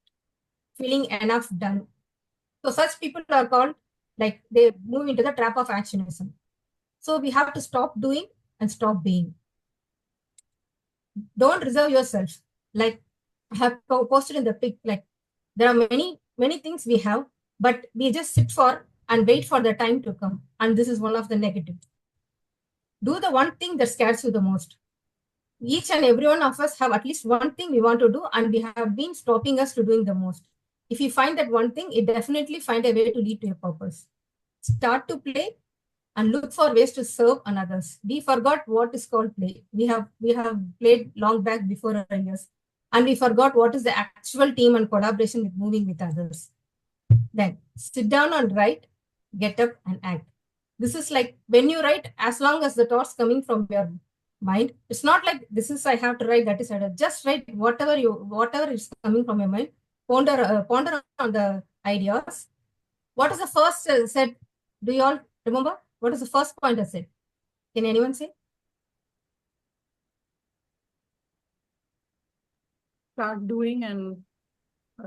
feeling enough done. So such people are called, like they move into the trap of actionism. So we have to stop doing and stop being. Don't reserve yourself. Like I have posted in the pic, like there are many things we have, but we just sit for and wait for the time to come. And this is one of the negatives. Do the one thing that scares you the most. Each and every one of us have at least one thing we want to do, and we have been stopping us to doing the most. If you find that one thing, it definitely find a way to lead to your purpose. Start to play, and look for ways to serve others. We forgot what is called play. We have played long back before our years, and we forgot what is the actual team and collaboration with moving with others. Then sit down and write, get up and act. This is like when you write, as long as the thoughts coming from your mind, it's not like this is I have to write, that is I have. Just write whatever is coming from your mind. Ponder on the ideas. What is the first said? Do you all remember? What is the first point I said? Can anyone say? Start doing and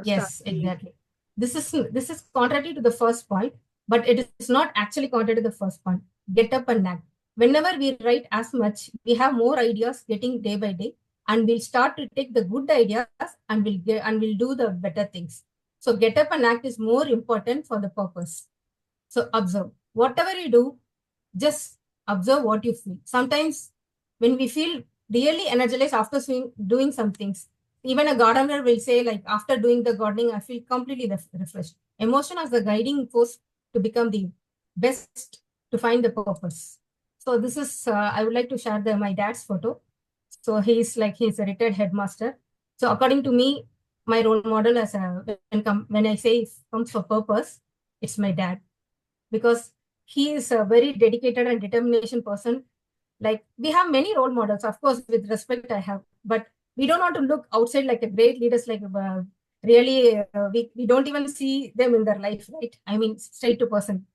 yes, exactly. This is contrary to the first point, but it is not actually contrary to the first point. Get up and act. Whenever we write as much, we have more ideas getting day by day, and we'll start to take the good ideas and we'll do the better things. So get up and act is more important for the purpose. So observe. Whatever you do, just observe what you feel. Sometimes when we feel really energized after doing some things, even a gardener will say, like, after doing the gardening, I feel completely refreshed. Emotion as the guiding force to become the best, to find the purpose. So this is, I would like to share my dad's photo. So he's a retired headmaster. So according to me, my role model as when I say it comes for purpose, it's my dad, because he is a very dedicated and determination person. Like, we have many role models, of course, with respect I have, but we don't want to look outside like a great leaders, like really, we don't even see them in their life, right? I mean, straight to person.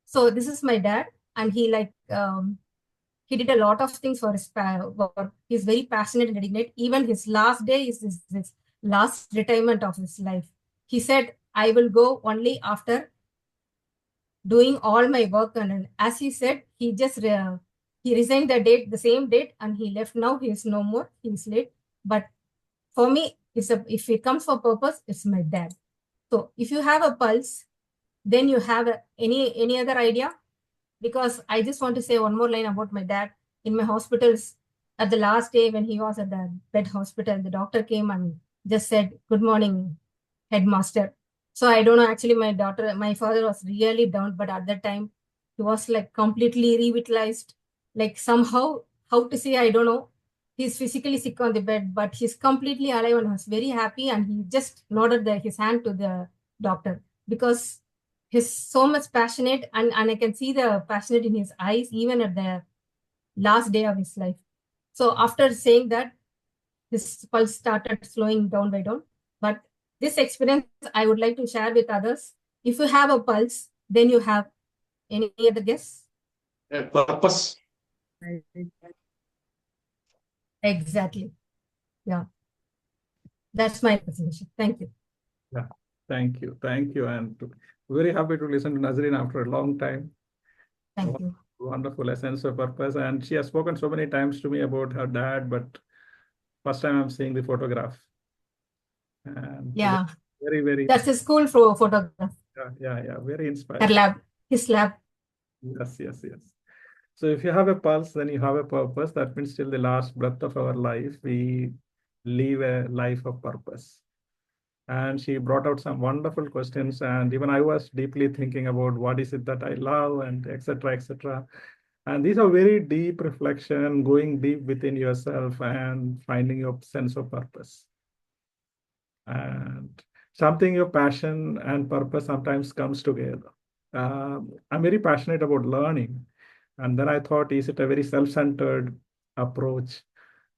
So this is my dad, and he did a lot of things for his work. He's very passionate and dedicated. Even his last day is his last retirement of his life. He said, I will go only after doing all my work. And as he said, he just he resigned the same date, and he left. Now he is no more. He's late. But for me, if it comes for purpose, it's my dad. So if you have a pulse, then you have any other idea? Because I just want to say one more line about my dad. In my hospitals, at the last day when he was at the bed hospital, the doctor came and just said, "Good morning, headmaster." So I don't know, actually my father was really down, but at that time he was like completely revitalized. Like, somehow, how to say, I don't know. He's physically sick on the bed, but he's completely alive and was very happy. And he just nodded his hand to the doctor, because he's so much passionate, and I can see the passionate in his eyes, even at the last day of his life. So after saying that, his pulse started slowing down by down. But this experience I would like to share with others. If you have a pulse, then you have any other guess? Purpose. Exactly. Yeah. That's my presentation. Thank you. Yeah. Thank you. Thank you. And very happy to listen to Nazreen after a long time. Thank you. Wonderful essence of purpose. And she has spoken so many times to me about her dad, but first time I'm seeing the photograph. And yeah. Very, very. That's a school photograph. Yeah. Very inspiring. Her lab. His lab. Yes. So if you have a pulse, then you have a purpose. That means till the last breath of our life, we live a life of purpose. And she brought out some wonderful questions. And even I was deeply thinking about what is it that I love, and etc. And these are very deep reflection, going deep within yourself and finding your sense of purpose. And something your passion and purpose sometimes comes together. I'm very passionate about learning. And then I thought, is it a very self-centered approach?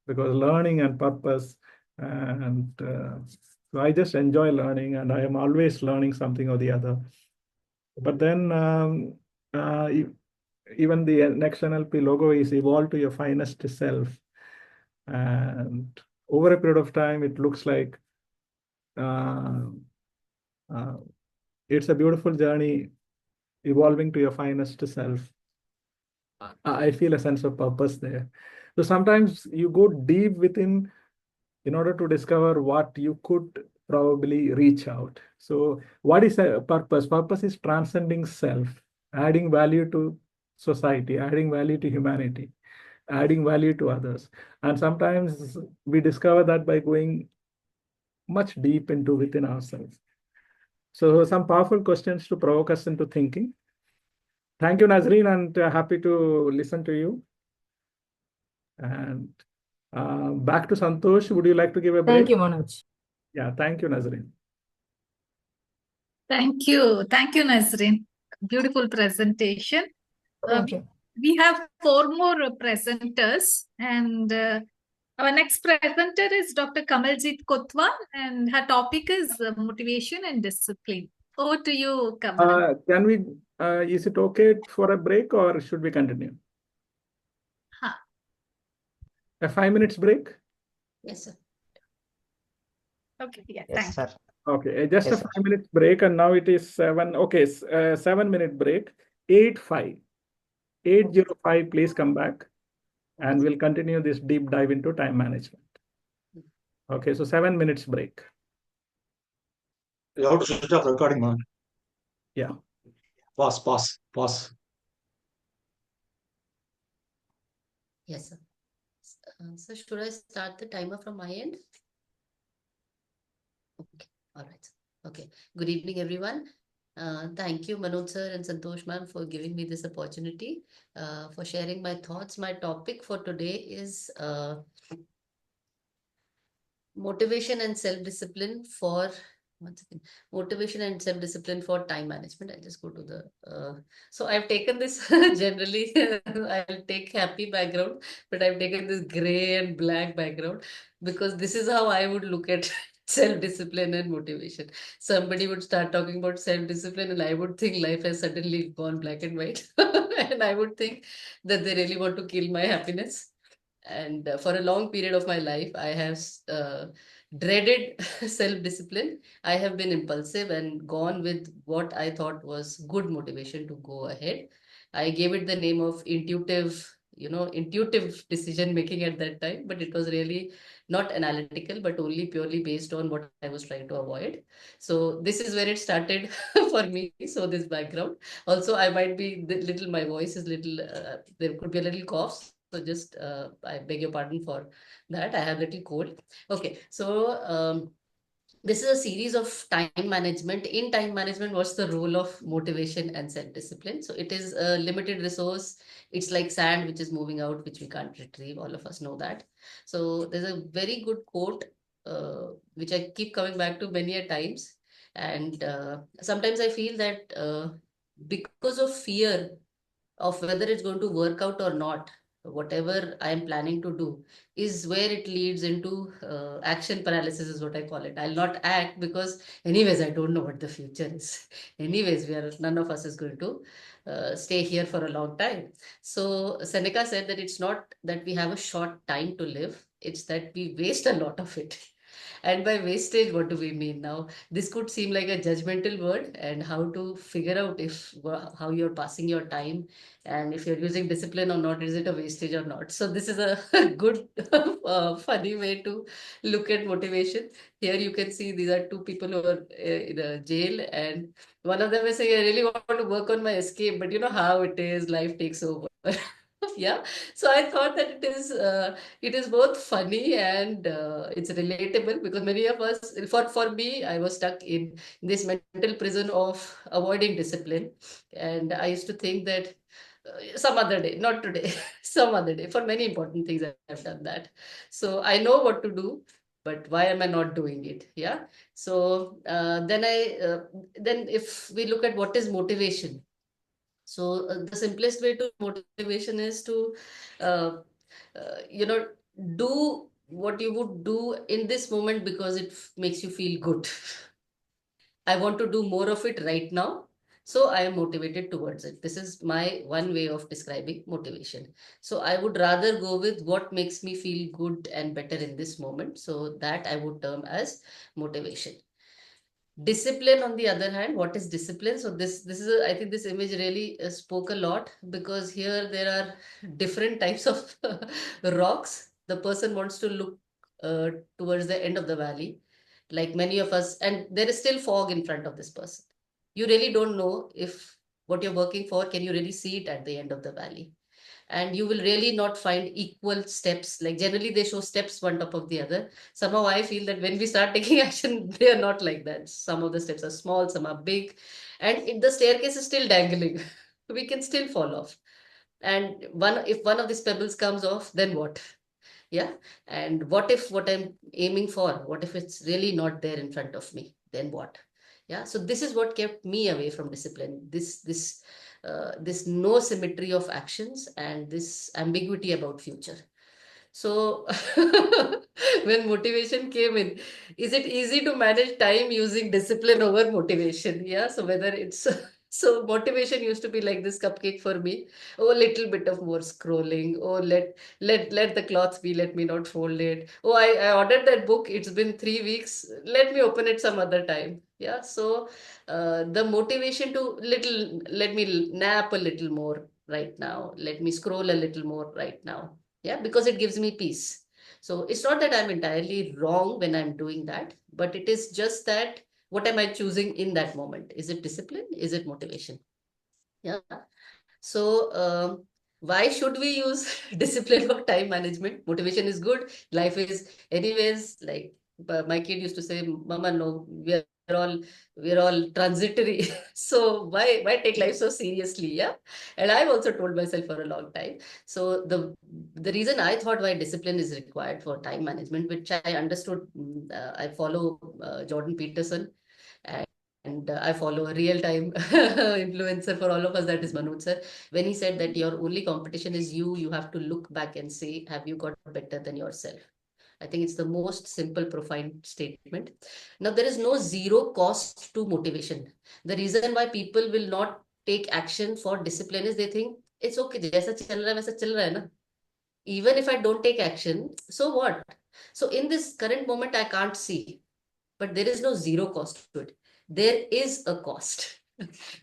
Because learning and purpose, and so I just enjoy learning, and I am always learning something or the other. But then even the next NLP logo is evolve to your finest self. And over a period of time, it looks like it's a beautiful journey, evolving to your finest self. I feel a sense of purpose there. So sometimes you go deep within in order to discover what you could probably reach out. So what is a purpose? Purpose is transcending self, adding value to society, adding value to humanity, adding value to others. And sometimes we discover that by going much deep into within ourselves. So some powerful questions to provoke us into thinking. Thank you, Nazreen, and happy to listen to you. And back to Santosh. Would you like to give a break? Thank you, Manoj. Yeah, thank you, Nazreen. Thank you. Thank you, Nazreen. Beautiful presentation. Thank you. We have 4 more presenters, and our next presenter is Dr. Kamaljeet Kotwal, and her topic is motivation and discipline. Over to you, Kamal. Is it okay for a break or should we continue? A 5 minutes break? Yes, sir. Okay, yeah, Yes, thanks. sir. Okay, just Yes, a sir. 5 minutes break, and now it is 7. Okay, 7-minute break. 8:05. 8:05, please come back, and we'll continue this deep dive into time management. Okay, so 7 minutes break. You have to switch off recording, man. Yeah. Pause. Yes, sir. So should I start the timer from my end? Okay, all right. Okay, good evening, everyone. Thank you, Manoj sir and Santosh ma'am, for giving me this opportunity, for sharing my thoughts. My topic for today is motivation and self-discipline for motivation and self-discipline for time management. I'll just go to the so I've taken this generally I'll take happy background, but I've taken this gray and black background because this is how I would look at self-discipline and motivation. Somebody would start talking about self-discipline and I would think life has suddenly gone black and white and I would think that they really want to kill my happiness. And for a long period of my life, I have dreaded self-discipline. I have been impulsive and gone with what I thought was good motivation to go ahead. I gave it the name of intuitive decision making at that time, but it was really not analytical, but only purely based on what I was trying to avoid. So this is where it started for me. So this background. Also, I might be my voice is little, there could be a little cough. So just, I beg your pardon for that. I have a little cold. Okay, so this is a series of time management. In time management, what's the role of motivation and self-discipline? So it is a limited resource. It's like sand which is moving out, which we can't retrieve. All of us know that. So there's a very good quote, which I keep coming back to many a times. And sometimes I feel that because of fear of whether it's going to work out or not, whatever I am planning to do is where it leads into action paralysis, is what I call it. I'll not act because, anyways, I don't know what the future is. Anyways, none of us is going to stay here for a long time. So Seneca said that it's not that we have a short time to live, it's that we waste a lot of it. And by wastage, what do we mean now? This could seem like a judgmental word, and how to figure out how you're passing your time and if you're using discipline or not, is it a wastage or not? So this is a good, funny way to look at motivation. Here you can see these are two people who are in a jail, and one of them is saying, I really want to work on my escape, but you know how it is, life takes over. Yeah, so I thought that it is both funny and it's relatable, because many of us, for me, I was stuck in this mental prison of avoiding discipline, and I used to think that some other day, not today, some other day. For many important things, I've done that. So I know what to do, but why am I not doing it? Yeah. So then if we look at what is motivation, so the simplest way to motivation is to, uh, you know, do what you would do in this moment because it makes you feel good. I want to do more of it right now. So I am motivated towards it. This is my one way of describing motivation. So I would rather go with what makes me feel good and better in this moment. So that I would term as motivation. Discipline, on the other hand, what is discipline? So this is I think this image really spoke a lot, because here there are different types of rocks. The person wants to look towards the end of the valley, like many of us, and there is still fog in front of this person. You really don't know if what you're working for, can you really see it at the end of the valley? And you will really not find equal steps. Like generally they show steps one top of the other. Somehow I feel that when we start taking action, they are not like that. Some of the steps are small, some are big, and the staircase is still dangling. we can still fall off. And if one of these pebbles comes off, then what? Yeah. And what if what I'm aiming for, what if it's really not there in front of me? Then what? Yeah. So this is what kept me away from discipline. This no symmetry of actions and this ambiguity about future. So when motivation came in, is it easy to manage time using discipline over motivation? Yeah. So whether it's so motivation used to be like this cupcake for me. Oh, a little bit of more scrolling. Oh, let the cloth be, let me not fold it. Oh, I ordered that book. It's been 3 weeks. Let me open it some other time. Yeah. So the motivation to let me nap a little more right now. Let me scroll a little more right now. Yeah, because it gives me peace. So it's not that I'm entirely wrong when I'm doing that, but it is just that what am I choosing in that moment? Is it discipline? Is it motivation? Yeah. So why should we use discipline for time management? Motivation is good. Life is anyways like my kid used to say, Mama, no, all we're all transitory. So why take life so seriously? Yeah. And I've also told myself for a long time. So the reason I thought why discipline is required for time management, which I understood, I follow Jordan Peterson, and I follow a real-time influencer for all of us, that is Manoj sir. When he said that your only competition is you have to look back and say, have you got better than yourself? I think it's the most simple, profound statement. Now, there is no zero cost to motivation. The reason why people will not take action for discipline is they think it's okay, जैसा चल रहा है वैसा चल रहा है ना. Even if I don't take action, so what? So in this current moment, I can't see, but there is no zero cost to it. There is a cost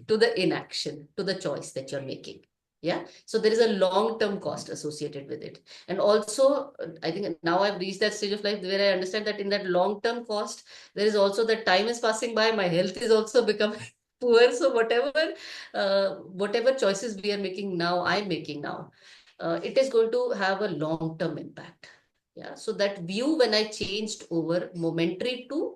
to the inaction, to the choice that you're making. Yeah. So there is a long-term cost associated with it. And also, I think now I've reached that stage of life where I understand that in that long-term cost, there is also that time is passing by, my health is also becoming poor. So whatever choices we are making now, I'm making now, it is going to have a long-term impact. Yeah. So that view, when I changed over momentary to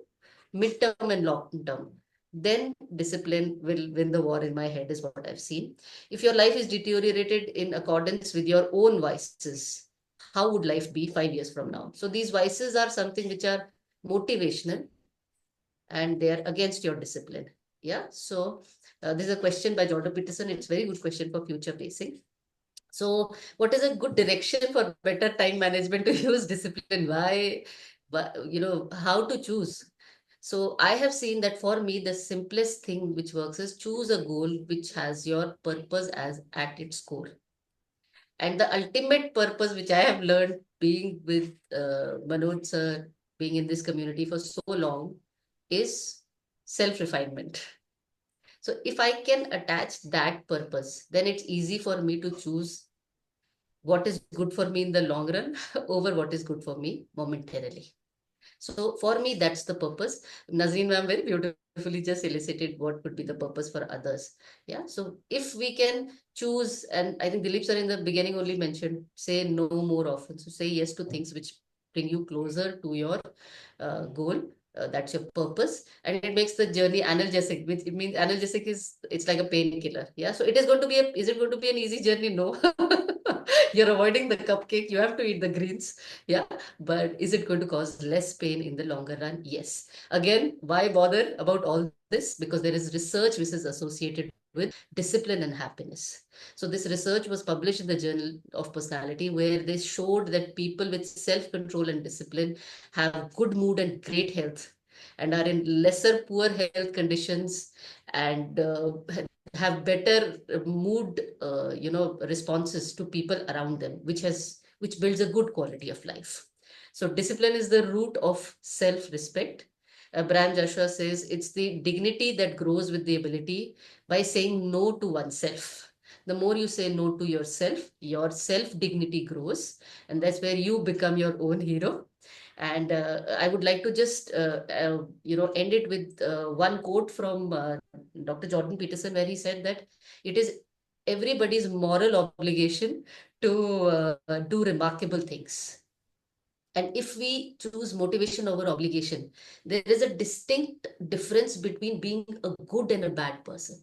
midterm and long term, then discipline will win the war in my head, is what I've seen. If your life is deteriorated in accordance with your own vices, how would life be 5 years from now? So these vices are something which are motivational and they are against your discipline. Yeah. So this is a question by Jordan Peterson. It's a very good question for future pacing. So what is a good direction for better time management to use discipline? Why, how to choose? So I have seen that for me, the simplest thing which works is choose a goal which has your purpose as at its core. And the ultimate purpose, which I have learned being with Manoj sir, being in this community for so long, is self-refinement. So if I can attach that purpose, then it's easy for me to choose what is good for me in the long run over what is good for me momentarily. So for me, that's the purpose. Nazreen ma'am very beautifully just elicited what would be the purpose for others. Yeah. So if we can choose, and I think Dilip sir in the beginning only mentioned, say no more often. So say yes to things which bring you closer to your goal. That's your purpose, and it makes the journey analgesic. Which it means analgesic it's like a painkiller. Yeah. So it is going to be is it going to be an easy journey? No. You're avoiding the cupcake. You have to eat the greens. Yeah. But is it going to cause less pain in the longer run? Yes. Again, why bother about all this? Because there is research which is associated with discipline and happiness. So this research was published in the Journal of Personality, where they showed that people with self-control and discipline have good mood and great health, and are in lesser poor health conditions, and have better mood, responses to people around them, which builds a good quality of life. So discipline is the root of self-respect. Brian Joshua says it's the dignity that grows with the ability by saying no to oneself. The more you say no to yourself, your self-dignity grows, and that's where you become your own hero. And I would like to just, end it with one quote from Dr. Jordan Peterson, where he said that it is everybody's moral obligation to do remarkable things. And if we choose motivation over obligation, there is a distinct difference between being a good and a bad person.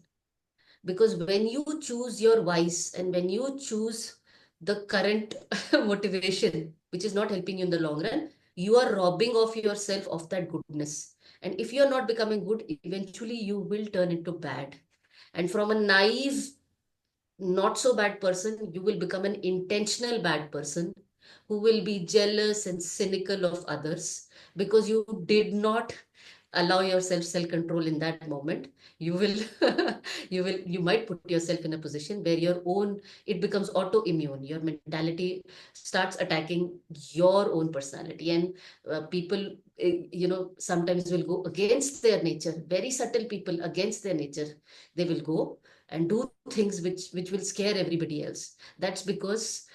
Because when you choose your vice and when you choose the current motivation, which is not helping you in the long run, you are robbing of yourself of that goodness. And if you're not becoming good, eventually you will turn into bad. And from a naive, not so bad person, you will become an intentional bad person who will be jealous and cynical of others because you did not allow yourself self control in that moment. You will you might put yourself in a position where your own, it becomes autoimmune. Your mentality starts attacking your own personality, and people sometimes will go against their nature. Very subtle people against their nature, they will go and do things which will scare everybody else. That's because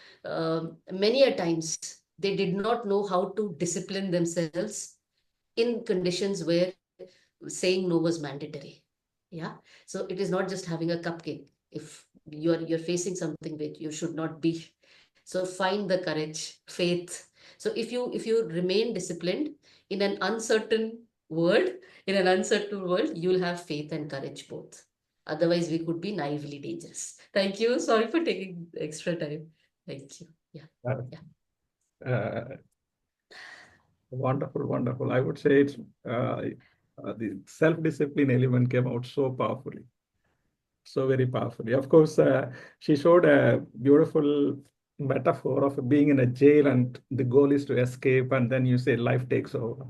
many a times they did not know how to discipline themselves in conditions where saying no was mandatory. Yeah. So it is not just having a cupcake. If you're facing something which you should not be. So find the courage, faith. So if you remain disciplined in an uncertain world, you'll have faith and courage both. Otherwise, we could be naively dangerous. Thank you. Sorry for taking extra time. Thank you. Yeah. Uh, Wonderful, wonderful. I would say it's the self-discipline element came out so powerfully, so very powerfully. Of course, she showed a beautiful metaphor of being in a jail, and the goal is to escape, and then you say life takes over.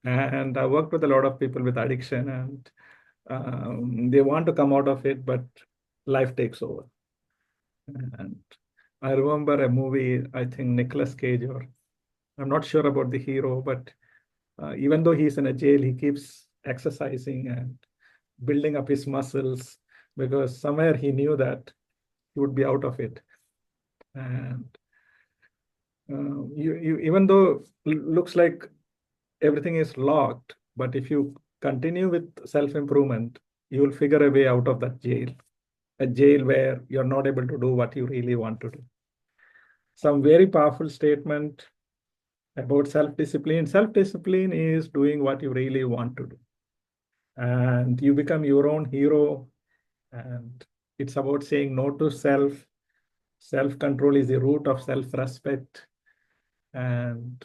And I worked with a lot of people with addiction, and they want to come out of it, but life takes over. And I remember a movie, I think Nicolas Cage, or I'm not sure about the hero, but even though he's in a jail, he keeps exercising and building up his muscles because somewhere he knew that he would be out of it. And even though it looks like everything is locked, but if you continue with self-improvement, you will figure a way out of that jail, a jail where you're not able to do what you really want to do. Some very powerful statement about self-discipline. Self-discipline is doing what you really want to do. And you become your own hero. And it's about saying no to self. Self-control is the root of self-respect. And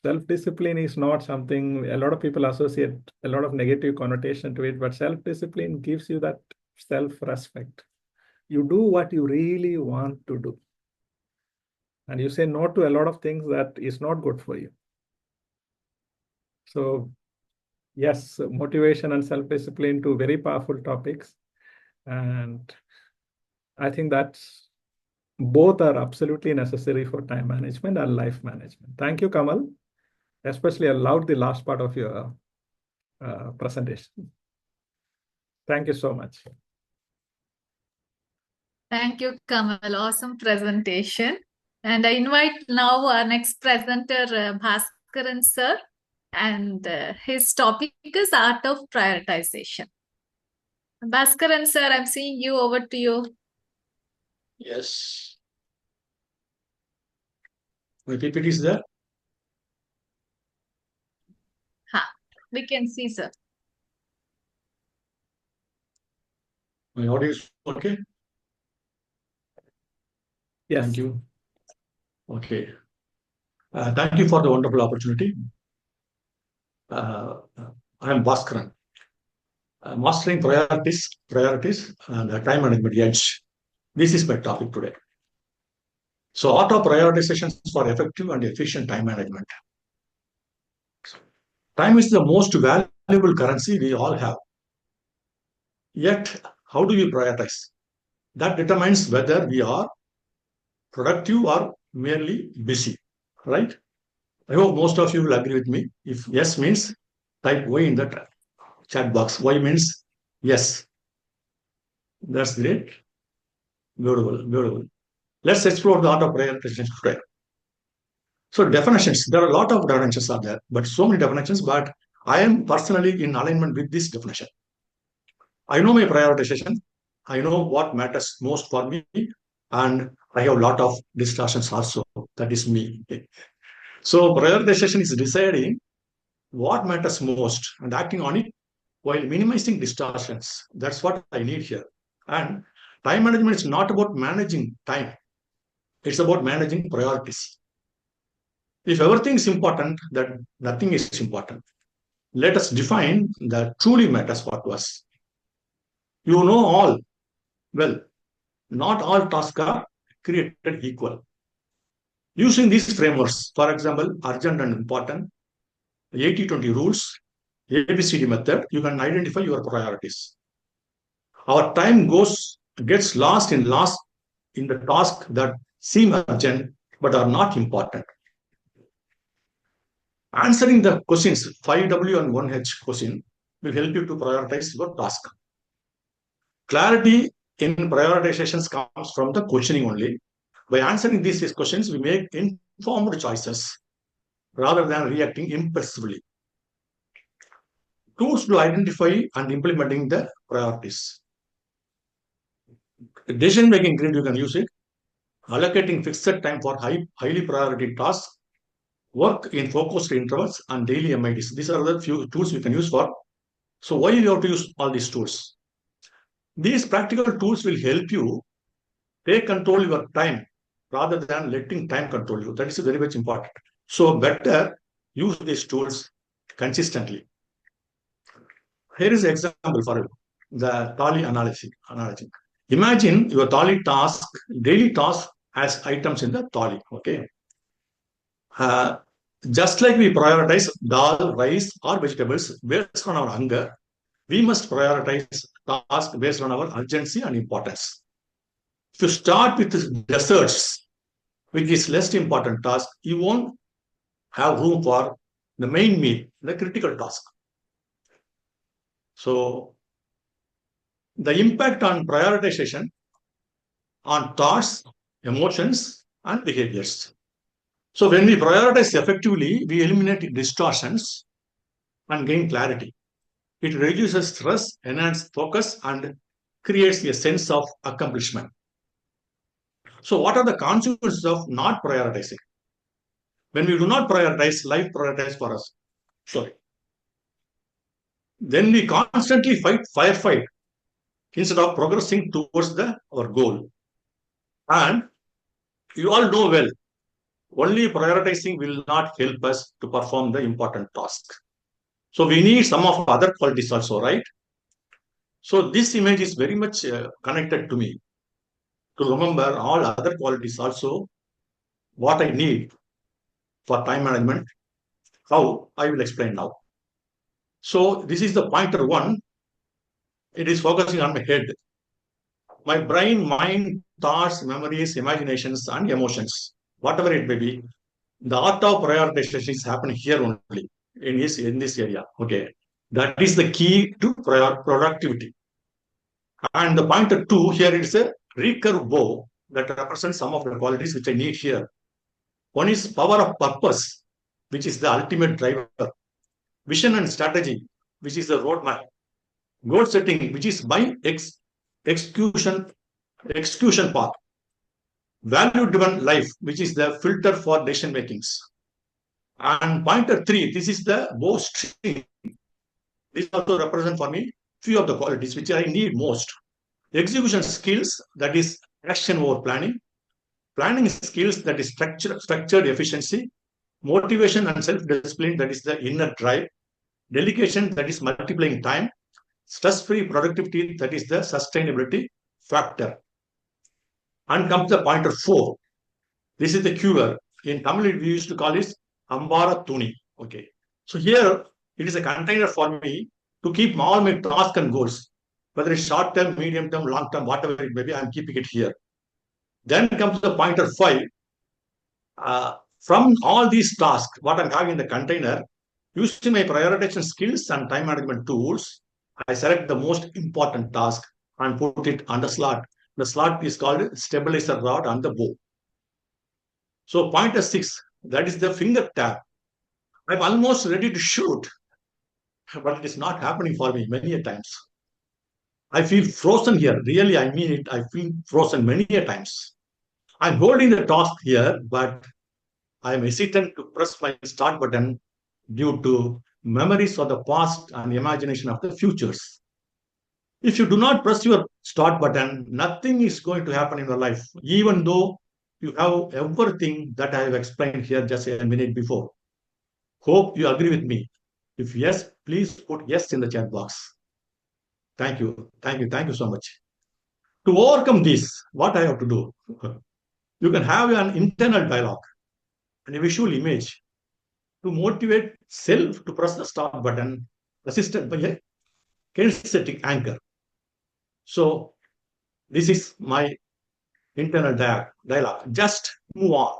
self-discipline is not something, a lot of people associate a lot of negative connotation to it, but self-discipline gives you that self-respect. You do what you really want to do. And you say no to a lot of things that is not good for you. So yes, motivation and self-discipline, two very powerful topics. And I think that's both are absolutely necessary for time management and life management. Thank you, Kamal. Especially I loved the last part of your presentation. Thank you so much. Thank you, Kamal. Awesome presentation. And I invite now our next presenter, Bhaskaran sir. And his topic is art of prioritization. Bhaskaran sir, I'm seeing you. Over to you. Yes. My PPT is there? We can see, sir. My audio is okay? Yes. Thank you. Okay. Thank you for the wonderful opportunity. I am Bhaskaran. Mastering priorities, and time management edge. This is my topic today. So, art of prioritization for effective and efficient time management. Time is the most valuable currency we all have. Yet, how do we prioritize? That determines whether we are productive or merely busy, right? I hope most of you will agree with me. If yes means, type Y in the chat box. Y means yes. That's great. Beautiful, beautiful. Let's explore the art of prioritization today. So definitions, there are a lot of definitions are there, but so many definitions, but I am personally in alignment with this definition. I know my prioritization. I know what matters most for me, and I have a lot of distortions also. That is me. So prioritization is deciding what matters most and acting on it while minimizing distortions. That's what I need here. And time management is not about managing time. It's about managing priorities. If everything is important, then nothing is important. Let us define that truly matters for us. You know all. Well, not all tasks are created equal. Using these frameworks, for example, urgent and important, 80-20 rules, ABCD method, you can identify your priorities. Our time gets lost in the tasks that seem urgent but are not important. Answering the questions 5W and 1H question will help you to prioritize your task. Clarity in prioritizations comes from the questioning only. By answering these questions, we make informed choices rather than reacting impulsively. Tools to identify and implementing the priorities. Decision-making grid, you can use it. Allocating fixed time for highly priority tasks. Work in focused intervals and daily MIDs. These are the few tools we can use for. So why you have to use all these tools? These practical tools will help you take control of your time rather than letting time control you. That is very much important. So better use these tools consistently. Here is an example for you, the Tali analogy. Imagine your Tali daily task as items in the Tali. Okay. Just like we prioritize dal, rice, or vegetables based on our hunger, we must prioritize tasks based on our urgency and importance. If you start with desserts, which is less important task, you won't have room for the main meal, the critical task. So the impact on prioritization on thoughts, emotions, and behaviors. So when we prioritize effectively, we eliminate distortions and gain clarity. It reduces stress, enhances focus, and creates a sense of accomplishment. So what are the consequences of not prioritizing? When we do not prioritize, life prioritizes for us. Sorry. Then we constantly firefight instead of progressing towards our goal. And you all know well, only prioritizing will not help us to perform the important task. So we need some of other qualities also, right? So this image is very much connected to me to remember all other qualities also, what I need for time management, how I will explain now. So this is the pointer 1. It is focusing on my head. My brain, mind, thoughts, memories, imaginations, and emotions, whatever it may be. The art of prioritization is happening here only in this area. Okay, that is the key to productivity. And the pointer 2 here is a recurve bow that represents some of the qualities which I need here. One is power of purpose, which is the ultimate driver. Vision and strategy, which is the roadmap. Goal setting, which is my execution path. Value-driven life, which is the filter for decision makings. And pointer 3, this is the bow string. This also represents for me few of the qualities which I need most. Execution skills, that is action over planning. Planning skills, that is structured efficiency. Motivation and self-discipline, that is the inner drive. Delegation, that is multiplying time. Stress-free productivity, that is the sustainability factor. And comes the pointer 4. This is the cure. In Tamil, we used to call it Ambara Tuni. Okay. So here, it is a container for me to keep all my tasks and goals. Whether it's short term, medium term, long term, whatever it may be, I'm keeping it here. Then comes the pointer 5. From all these tasks, what I'm having in the container, using my prioritization skills and time management tools, I select the most important task and put it on the slot. The slot is called stabilizer rod on the bow. So pointer 6, that is the finger tap. I'm almost ready to shoot, but it is not happening for me many a times. I feel frozen here. Really, I mean it. I feel frozen many a times. I'm holding the task here, but I'm hesitant to press my start button due to memories of the past and imagination of the futures. If you do not press your start button, nothing is going to happen in your life, even though you have everything that I have explained here just a minute before. Hope you agree with me. If yes, please put yes in the chat box. Thank you. Thank you. Thank you so much. To overcome this, what I have to do? You can have an internal dialogue and a visual image to motivate self to press the start button, assisted by a kinesthetic anchor. So, this is my internal dialogue. Just move on.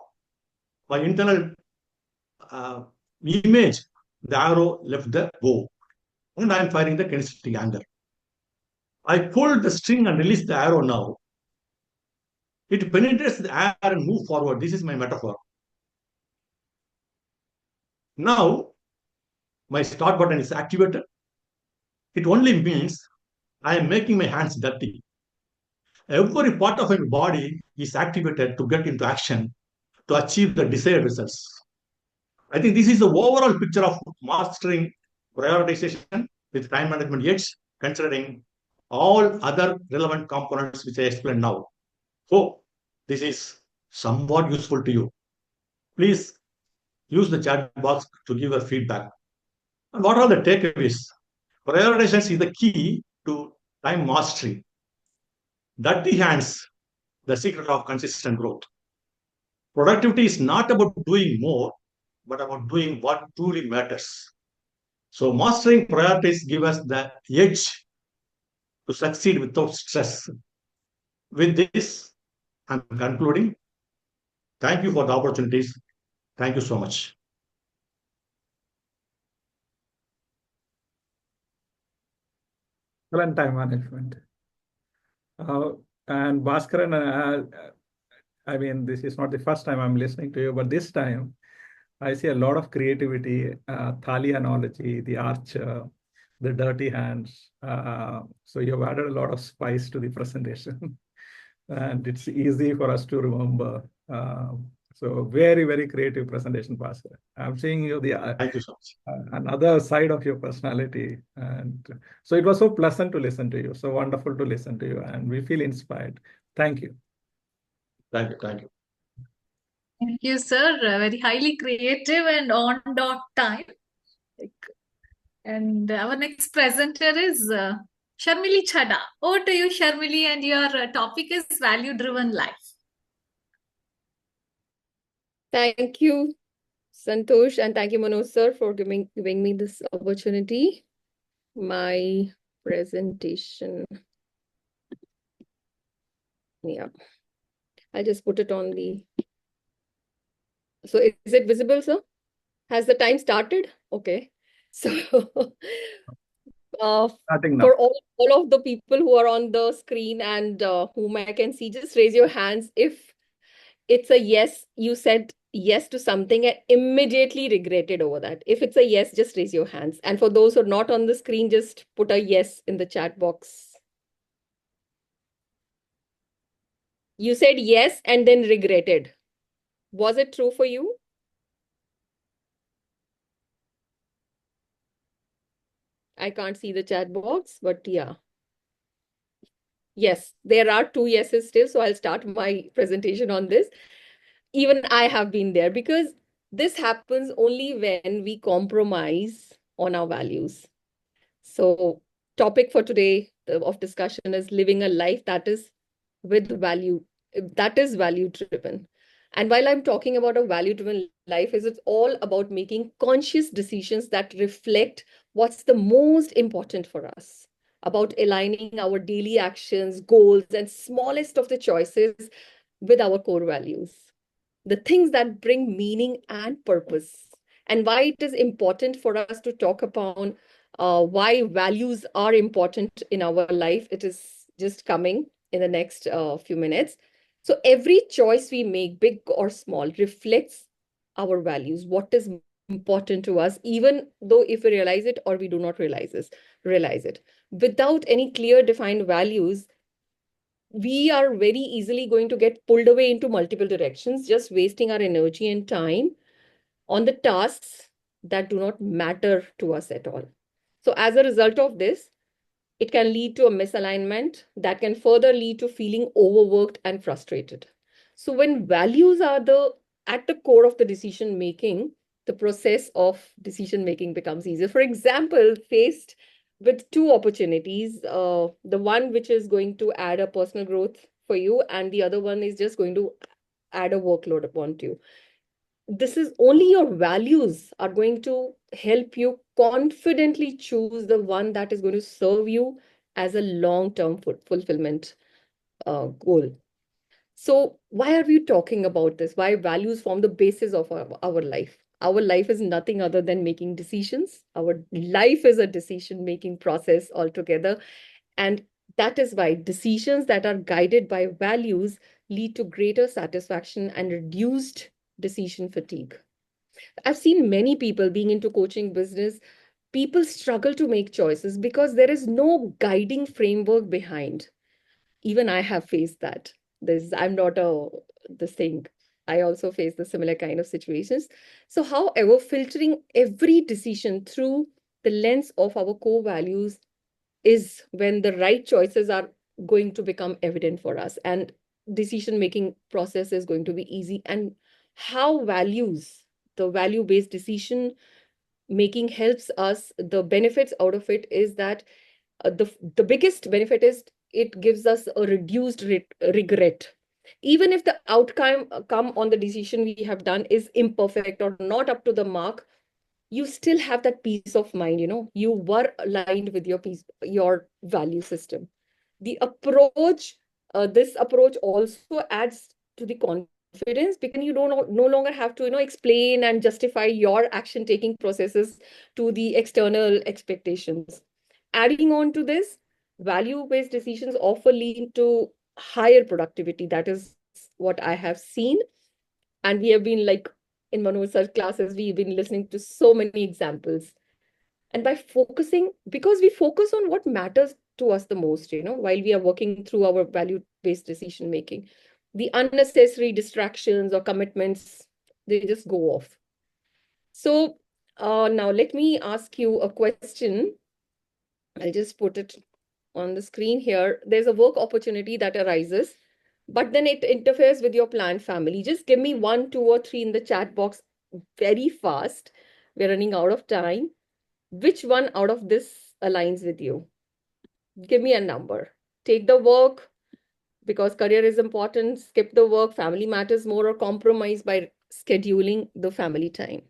My internal image, the arrow left the bow, and I am firing the kinesthetic anchor. I pulled the string and release the arrow now. It penetrates the air and move forward. This is my metaphor. Now, my start button is activated. It only means I am making my hands dirty. Every part of my body is activated to get into action to achieve the desired results. I think this is the overall picture of mastering prioritization with time management aids, considering all other relevant components which I explained now. Hope this is somewhat useful to you. Please use the chat box to give your feedback. And what are the takeaways? Prioritization is the key to time mastery. Dirty hands, the secret of consistent growth. Productivity is not about doing more, but about doing what truly matters. So mastering priorities give us the edge to succeed without stress. With this, I'm concluding. Thank you for the opportunities. Thank you so much. Excellent time management. And Bhaskaran, I mean, this is not the first time I'm listening to you, but this time I see a lot of creativity, Thali analogy, the archer, the dirty hands. So you've added a lot of spice to the presentation, and it's easy for us to remember. So very, very creative presentation, Bhaskar. I'm seeing you Thank you so much. Another side of your personality, and so it was so pleasant to listen to you, so wonderful to listen to you, and we feel inspired. Thank you. Thank you. Thank you. Thank you, sir. Very highly creative and on dot time. And our next presenter is Sharmili Chada. Over to you, Sharmili, and your topic is value-driven life. Thank you, Santosh, and thank you, Manoj sir, for giving me this opportunity. My presentation. Yeah, I'll just put it on the. So is it visible, sir? Has the time started? Okay. So for all of the people who are on the screen and whom I can see, just raise your hands if it's a yes, you said yes to something and immediately regretted over that. If it's a yes, just raise your hands. And for those who are not on the screen, just put a yes in the chat box. You said yes and then regretted. Was it true for you? I can't see the chat box, but yeah. Yes, there are 2 yeses still, so I'll start my presentation on this. Even I have been there because this happens only when we compromise on our values. So topic for today of discussion is living a life that is value driven. And while I'm talking about a value driven life, it's all about making conscious decisions that reflect what's the most important for us, about aligning our daily actions, goals, and smallest of the choices with our core values, the things that bring meaning and purpose. And why it is important for us to talk upon why values are important in our life. It is just coming in the next few minutes. So every choice we make, big or small, reflects our values, what is important to us, even though if we realize it or we do not realize it. Without any clear defined values, we are very easily going to get pulled away into multiple directions, just wasting our energy and time on the tasks that do not matter to us at all. So as a result of this, It can lead to a misalignment that can further lead to feeling overworked and frustrated. So when values are at the core of the decision making, the process of decision making becomes easier. For example, faced with two opportunities, the one which is going to add a personal growth for you, and the other one is just going to add a workload upon you. This is only your values are going to help you confidently choose the one that is going to serve you as a long-term fulfillment goal. So why are we talking about this? Why values form the basis of our life? Our life is nothing other than making decisions. Our life is a decision-making process altogether. And that is why decisions that are guided by values lead to greater satisfaction and reduced decision fatigue. I've seen many people being into coaching business, people struggle to make choices because there is no guiding framework behind. Even I have faced that. I'm not this thing. I also face the similar kind of situations. So, however, filtering every decision through the lens of our core values is when the right choices are going to become evident for us, and decision making process is going to be easy. And how values, the value based decision making helps us, the benefits out of it is that the biggest benefit is it gives us a reduced regret. Even if the outcome come on the decision we have done is imperfect or not up to the mark, you still have that peace of mind. You were aligned with your value system. This approach also adds to the confidence, because you don't no longer have to explain and justify your action taking processes to the external expectations. Adding on to this, value based decisions often lead to higher productivity. That is what I have seen. And we have been like, in Manoj classes, we've been listening to so many examples. And because we focus on what matters to us the most, while we are working through our value-based decision making, the unnecessary distractions or commitments, they just go off. So now let me ask you a question. I'll just put it on the screen here. There's a work opportunity that arises, but then it interferes with your planned family. Just give me 1, 2, or 3 in the chat box very fast. We're running out of time. Which one out of this aligns with you? Give me a number. Take the work because career is important. Skip the work, family matters more, or compromise by scheduling the family time.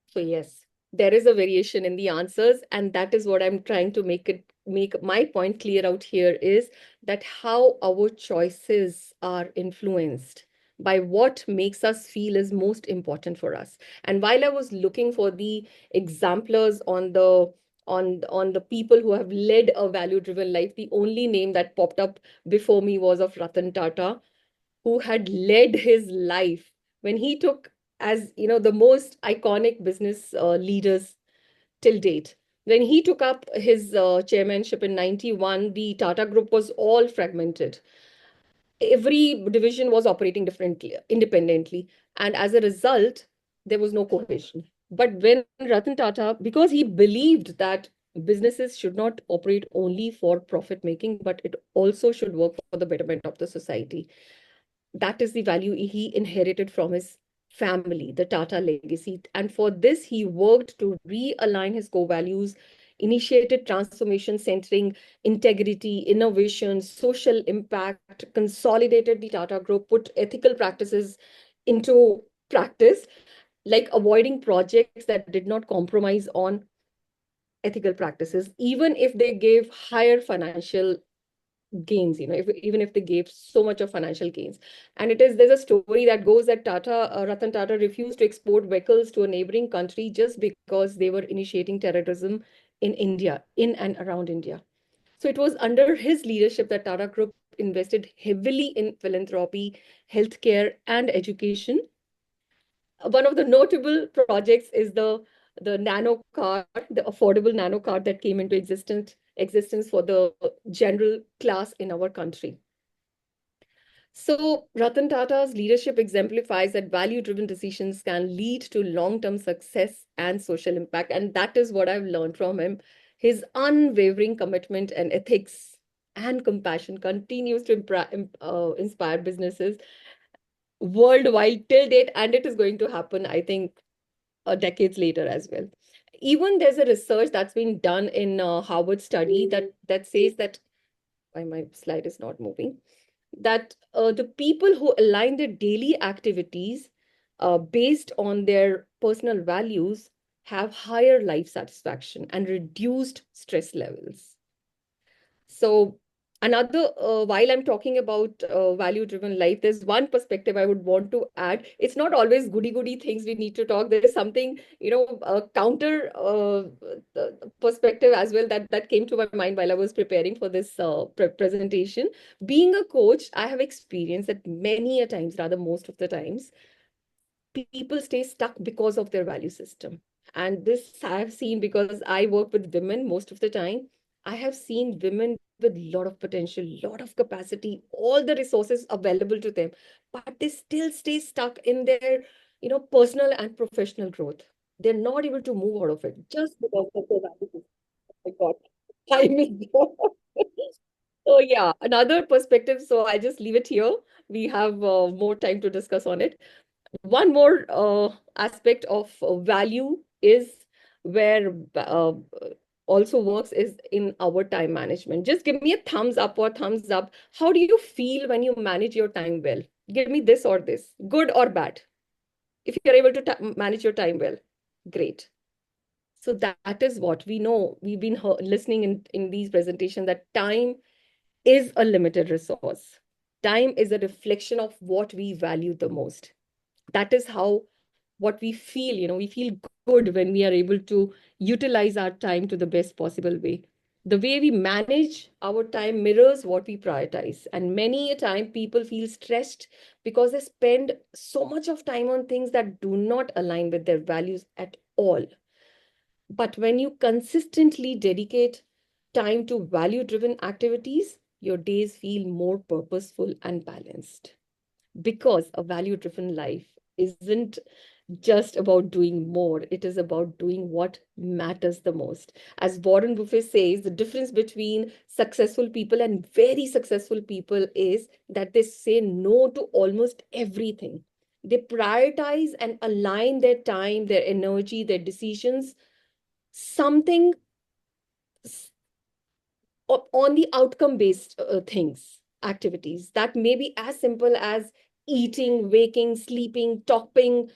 So yes, there is a variation in the answers, and that is what I'm trying to make my point clear out here, is that how our choices are influenced by what makes us feel is most important for us. And while I was looking for the exemplars on the people who have led a value-driven life, the only name that popped up before me was of Ratan Tata, who had led his life when he took, as the most iconic business leaders till date. When he took up his chairmanship in 91, the Tata Group was all fragmented. Every division was operating differently, independently. And as a result, there was no cohesion. But when Ratan Tata, because he believed that businesses should not operate only for profit making, but it also should work for the betterment of the society. That is the value he inherited from his family, the Tata legacy. And for this, he worked to realign his core values, initiated transformation centering integrity, innovation, social impact, consolidated the Tata Group, put ethical practices into practice, like avoiding projects that did not compromise on ethical practices, even if they gave higher financial gains, even if they gave so much of financial gains. And there's a story that goes that Ratan Tata refused to export vehicles to a neighboring country just because they were initiating terrorism in India, in and around India. So it was under his leadership that Tata Group invested heavily in philanthropy, healthcare, and education. One of the notable projects is the nano car, the affordable nano car that came into existence for the general class in our country. So, Ratan Tata's leadership exemplifies that value-driven decisions can lead to long-term success and social impact. And that is what I've learned from him. His unwavering commitment and ethics and compassion continues to inspire businesses worldwide till date, and it is going to happen, I think, decades later as well. Even there's a research that's been done in Harvard study that says that, why my slide is not moving, that the people who align their daily activities based on their personal values have higher life satisfaction and reduced stress levels. So another, while I'm talking about value-driven life, there's one perspective I would want to add. It's not always goody-goody things we need to talk. There is something, counter perspective as well that came to my mind while I was preparing for this presentation. Being a coach, I have experienced that many a times, rather most of the times, people stay stuck because of their value system. And this I have seen because I work with women most of the time. I have seen women with a lot of potential, lot of capacity, all the resources available to them, but they still stay stuck in their, personal and professional growth. They're not able to move out of it just because of their value system. Oh my God, time is so yeah, another perspective. So I just leave it here. We have more time to discuss on it. One more aspect of value is where also works is in our time management. Just give me a thumbs up or thumbs up. How do you feel when you manage your time well? Give me this or this, good or bad. If you're able to manage your time well, great. So that is what we know. We've been listening in these presentations that time is a limited resource. Time is a reflection of what we value the most. That is how what we feel, we feel good when we are able to utilize our time to the best possible way. The way we manage our time mirrors what we prioritize. And many a time people feel stressed because they spend so much of time on things that do not align with their values at all. But when you consistently dedicate time to value-driven activities, your days feel more purposeful and balanced. Because a value-driven life isn't just about doing more, it is about doing what matters the most. As Warren Buffett says, the difference between successful people and very successful people is that they say no to almost everything. They prioritize and align their time, their energy, their decisions, something on the outcome based things, activities that may be as simple as eating, waking, sleeping, talking,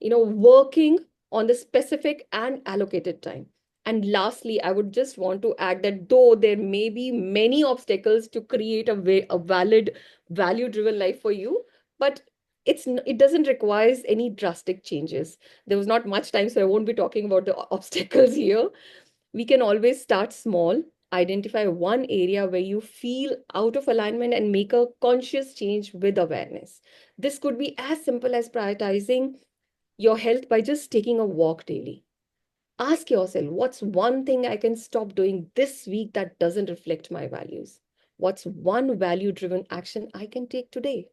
working on the specific and allocated time. And lastly, I would just want to add that though there may be many obstacles to create a valid value driven life for you, but it doesn't require any drastic changes. There was not much time, so I won't be talking about the obstacles here. We can always start small, identify one area where you feel out of alignment and make a conscious change with awareness. This could be as simple as prioritizing your health by just taking a walk daily. Ask yourself, what's one thing I can stop doing this week that doesn't reflect my values? What's one value-driven action I can take today?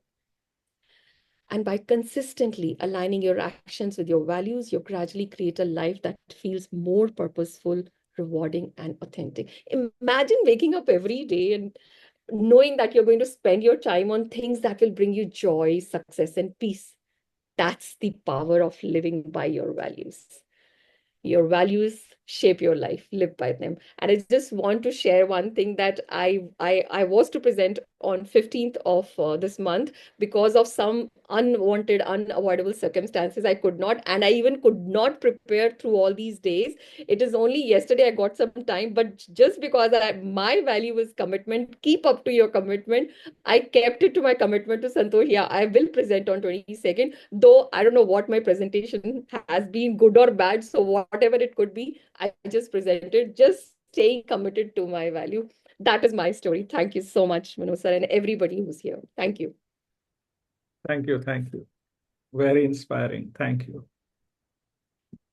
And by consistently aligning your actions with your values, you gradually create a life that feels more purposeful, rewarding, and authentic. Imagine waking up every day and knowing that you're going to spend your time on things that will bring you joy, success, and peace. That's the power of living by your values. Your values shape your life, live by them. And I just want to share one thing that I was to present on 15th of this month. Because of some unwanted, unavoidable circumstances, I could not, and I even could not prepare through all these days. It is only yesterday I got some time, but just because my value is commitment, keep up to your commitment. I kept it to my commitment to Santosh. Yeah, I will present on 22nd, though I don't know what my presentation has been, good or bad. So whatever it could be, I just presented, just staying committed to my value. That is my story. Thank you so much, Manu sir, and everybody who's here. Thank you. Thank you. Thank you. Very inspiring. Thank you.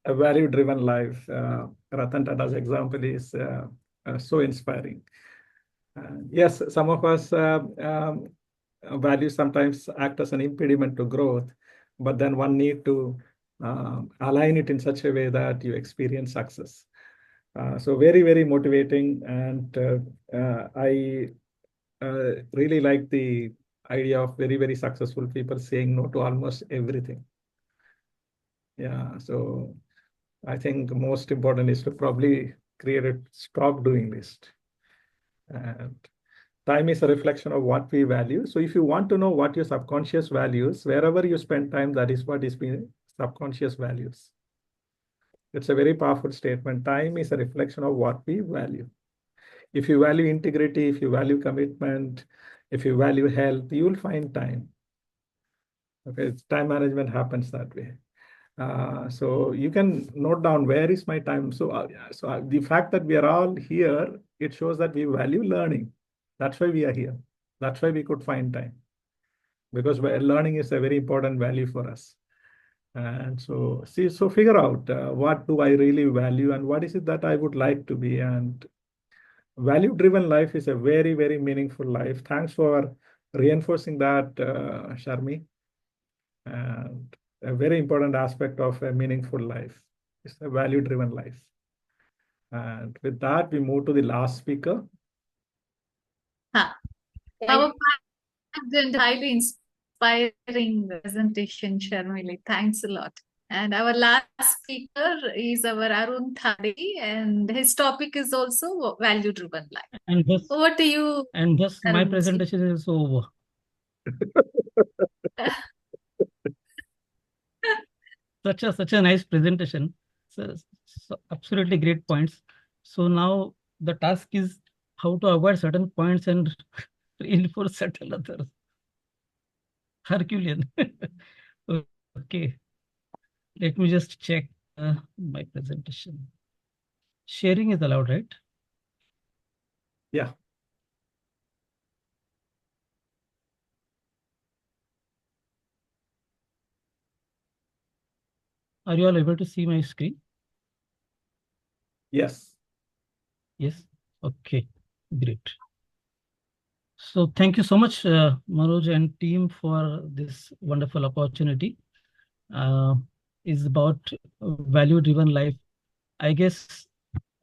A value-driven life. Ratan Tata's example is so inspiring. Yes, some of us values sometimes act as an impediment to growth, but then one need to align it in such a way that you experience success. So very, very motivating. And I really like the idea of very, very successful people saying no to almost everything. Yeah, so I think most important is to probably create a stop doing list. And time is a reflection of what we value. So if you want to know what your subconscious values, wherever you spend time, that is what is being subconscious values. It's a very powerful statement. Time is a reflection of what we value. If you value integrity, if you value commitment, if you value health, you will find time. Okay, time management happens that way. So you can note down where is my time. So the fact that we are all here, it shows that we value learning. That's why we are here. That's why we could find time, because learning is a very important value for us. And so figure out what do I really value and what is it that I would like to be. And value-driven life is a very, very meaningful life. Thanks for reinforcing that, Sharmi. And a very important aspect of a meaningful life is a value-driven life. And with that, we move to the last speaker. Our and highly inspiring presentation, Sharmili. Thanks a lot. And our last speaker is our Arun Thadi, and his topic is also value-driven life. And thus, Over to you. And thus, my Arun ji. presentation is over. Such a nice presentation. So absolutely great points. So now the task is how to avoid certain points and reinforce certain others. Herculean. Okay. Let me just check my presentation. Sharing is allowed, right? Yeah. Are you all able to see my screen? Yes. Yes. Okay. Great. So thank you so much, Manoj and team, for this wonderful opportunity. Is about value-driven life. I guess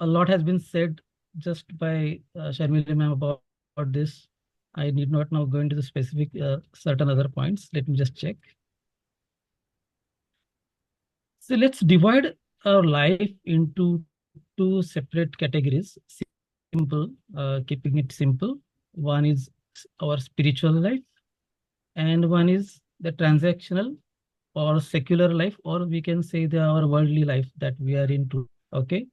a lot has been said just by Sharmila ma'am about this. I need not now go into the specific certain other points. Let me just check. So let's divide our life into two separate categories. Simple, keeping it simple. One is our spiritual life, and one is the transactional or secular life, or we can say our worldly life that we are into. Okay.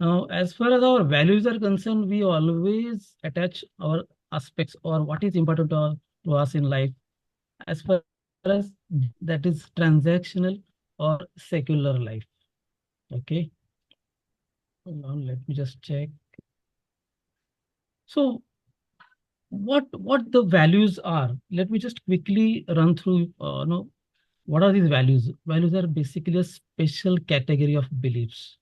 Now, as far as our values are concerned, we always attach our aspects or what is important to us in life as far as that is transactional or secular life. Okay. Now let me just check. So what the values are? Let me just quickly run through. What are these values? Values are basically a special category of beliefs.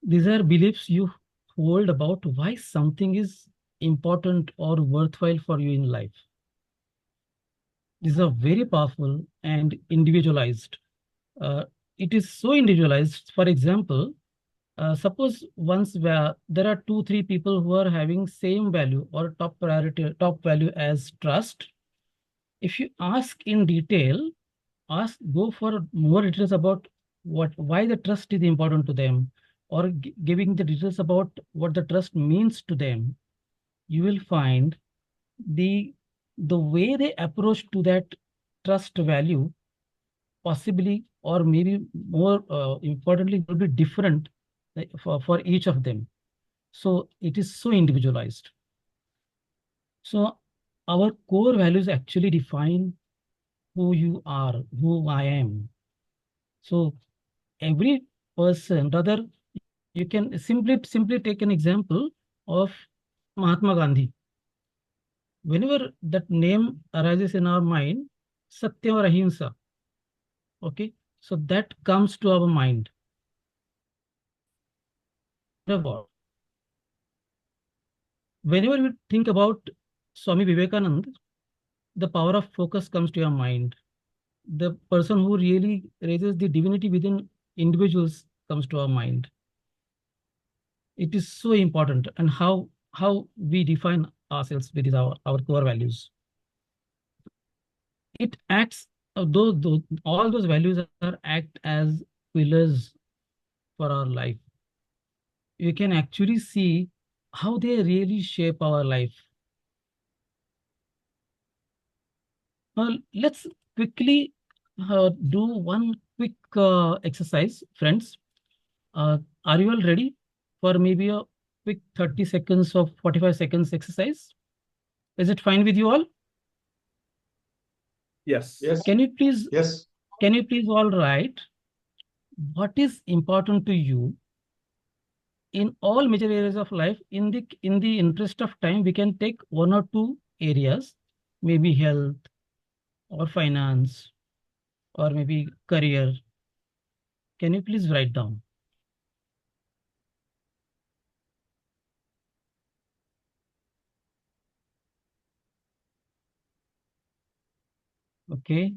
These are beliefs you hold about why something is important or worthwhile for you in life. These are very powerful and individualized. It is so individualized. For example, suppose once where there are 2-3 people who are having same value or top value as trust. If you ask in detail, go for more details about why the trust is important to them, or giving the details about what the trust means to them, you will find the way they approach to that trust value possibly, or maybe more importantly, will be different for each of them. So it is so individualized. So our core values actually define who you are, who I am. So every person, rather, you can simply take an example of Mahatma Gandhi. Whenever that name arises in our mind, Satya or Ahimsa, okay, so that comes to our mind. Whenever we think about Swami Vivekananda, the power of focus comes to your mind. The person who really raises the divinity within individuals comes to our mind. It is so important, and how we define ourselves with our core values. It acts, all those values are act as pillars for our life. You can actually see how they really shape our life. Well, let's quickly do one quick exercise, friends. Are you all ready for maybe a quick 30 seconds or 45 seconds exercise? Is it fine with you all? Yes. Yes. Can you please Yes. all write what is important to you in all major areas of life? In the interest of time, we can take one or two areas, maybe health or finance or maybe career. Can you please write down? Okay.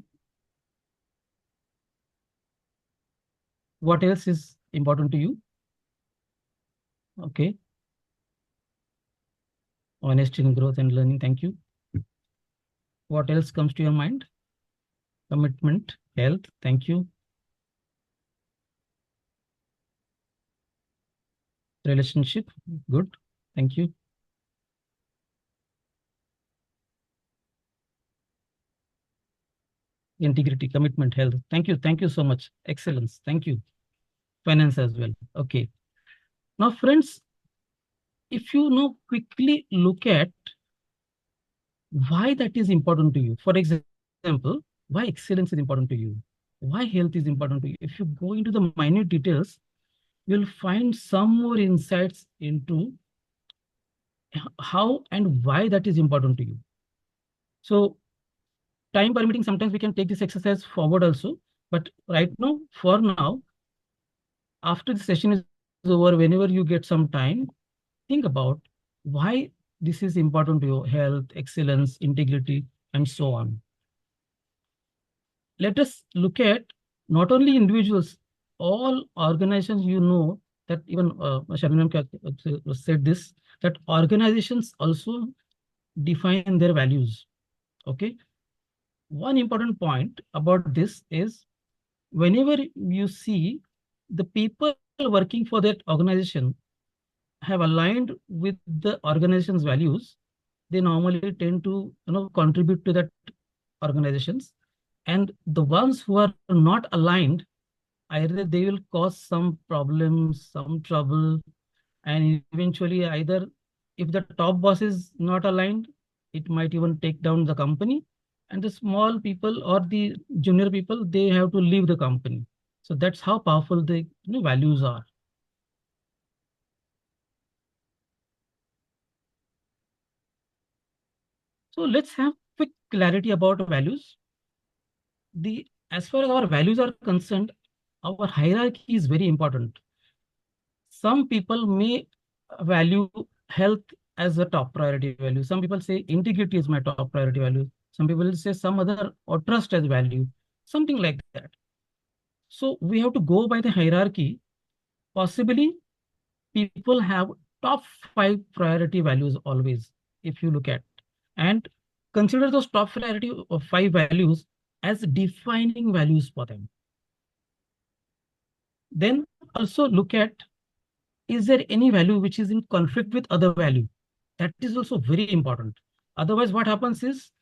What else is important to you? Okay. Honesty in growth and learning. Thank you. What else comes to your mind? Commitment, health. Thank you. Relationship. Good. Thank you. Integrity, commitment, health. Thank you. Thank you so much. Excellence. Thank you. Finance as well. Okay. Now, friends, if you now quickly look at why that is important to you. For example, why excellence is important to you? Why health is important to you? If you go into the minute details, you'll find some more insights into how and why that is important to you. So, time permitting, sometimes we can take this exercise forward also. But right now, for now, after the session is over, whenever you get some time, think about why this is important to you: health, excellence, integrity, and so on. Let us look at not only individuals, all organizations. You know that even Shabnam said this, that organizations also define their values. Okay. One important point about this is whenever you see the people working for that organization have aligned with the organization's values, they normally tend to contribute to that organizations. And the ones who are not aligned, either they will cause some problems, some trouble, and eventually either if the top boss is not aligned, it might even take down the company, and the small people or the junior people, they have to leave the company. So that's how powerful the values are. So let's have quick clarity about values. As far as our values are concerned, our hierarchy is very important. Some people may value health as a top priority value. Some people say integrity is my top priority value. Some people say some other or trust as value, something like that. So we have to go by the hierarchy. Possibly people have top 5 priority values always, if you look at, and consider those top priority of 5 values as defining values for them. Then also look at, is there any value which is in conflict with other value? That is also very important. Otherwise, what happens is,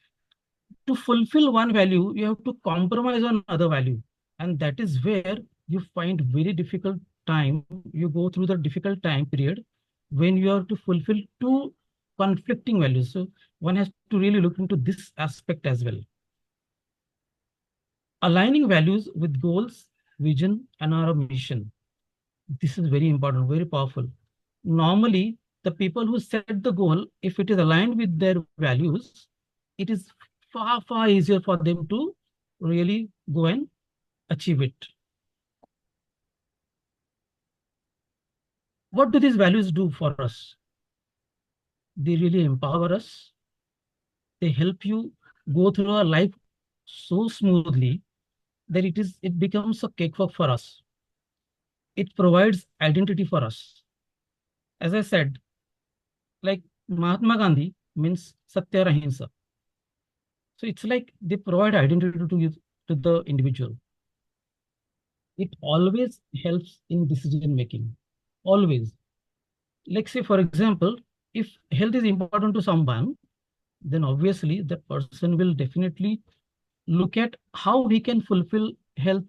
to fulfill one value, you have to compromise on other value. And that is where you find very difficult time. You go through the difficult time period when you have to fulfill two conflicting values. So one has to really look into this aspect as well. Aligning values with goals, vision, and our mission. This is very important, very powerful. Normally, the people who set the goal, if it is aligned with their values, it is far, far easier for them to really go and achieve it. What do these values do for us? They really empower us. They help you go through our life so smoothly that it becomes a cakewalk for us. It provides identity for us. As I said, like Mahatma Gandhi means Satya or Ahimsa. So it's like they provide identity to the individual. It always helps in decision making. Always. Like say, for example, if health is important to someone, then obviously that person will definitely look at how he can fulfill health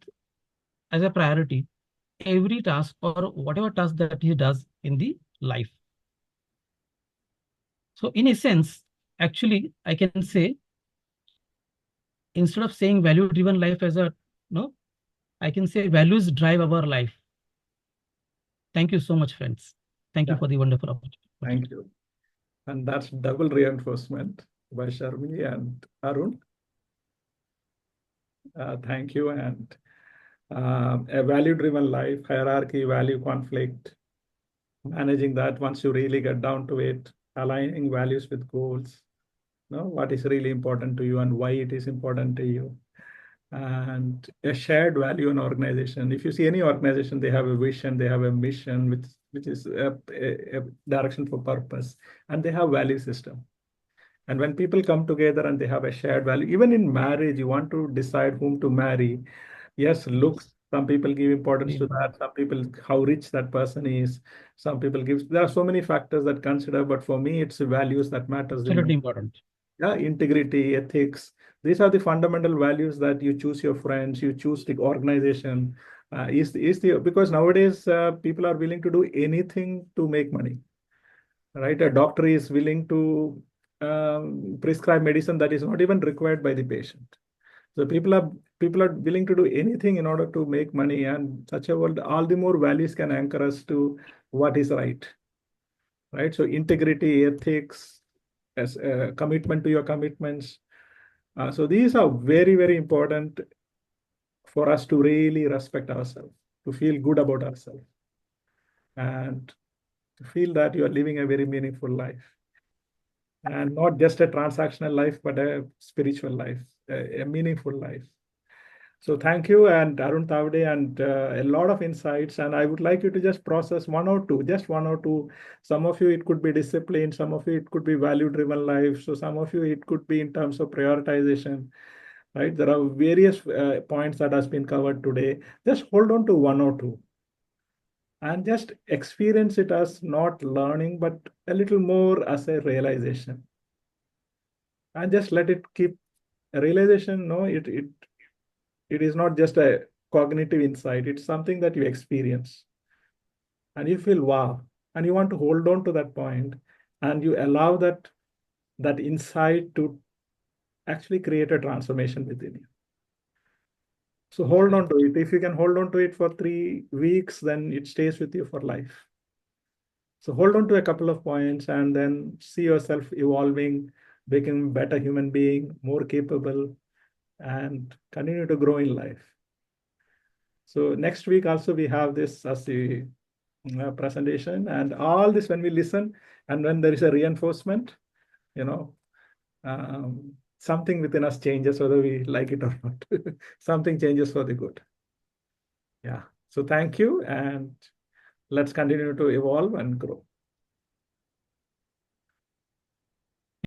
as a priority every task or whatever task that he does in the life. So in a sense, actually, I can say, instead of saying value driven life as a no, I can say values drive our life. Thank you so much, friends. Thank you for the wonderful opportunity. Thank you. And that's double reinforcement by Sharmi and Arun. Thank you. And a value-driven life, hierarchy, value conflict, managing that once you really get down to it, aligning values with goals, what is really important to you and why it is important to you. And a shared value in organization. If you see any organization, they have a vision, they have a mission, which is a direction for purpose, and they have value system. And when people come together and they have a shared value, even in marriage, you want to decide whom to marry. Yes, looks, some people give importance to that. Some people, how rich that person is. Some people give, there are so many factors that consider, but for me, it's values that matters. Absolutely important. Yeah, integrity, ethics. These are the fundamental values that you choose your friends, you choose the organization. Because nowadays people are willing to do anything to make money, right? A doctor is willing to prescribe medicine that is not even required by the patient. So people are willing to do anything in order to make money, and such a world, all the more values can anchor us to what is right. Right. So integrity, ethics, as a commitment to your commitments. So these are very, very important for us to really respect ourselves, to feel good about ourselves, and to feel that you are living a very meaningful life. And not just a transactional life, but a spiritual life, a meaningful life. So thank you, and Arun Tavde, and a lot of insights. And I would like you to just process one or two, just one or two. Some of you, it could be discipline. Some of you, it could be value-driven life. So some of you, it could be in terms of prioritization, right? There are various points that has been covered today. Just hold on to one or two. And just experience it as not learning, but a little more as a realization. And just let it keep a realization. No, it is not just a cognitive insight. It's something that you experience. And you feel wow. And you want to hold on to that point, and you allow that insight to actually create a transformation within you. So hold on to it. If you can hold on to it for 3 weeks, then it stays with you for life. So hold on to a couple of points and then see yourself evolving, becoming a better human being, more capable, and continue to grow in life. So next week also we have this as the presentation, and all this when we listen and when there is a reinforcement, something within us changes, whether we like it or not. Something changes for the good. Yeah. So thank you, and let's continue to evolve and grow.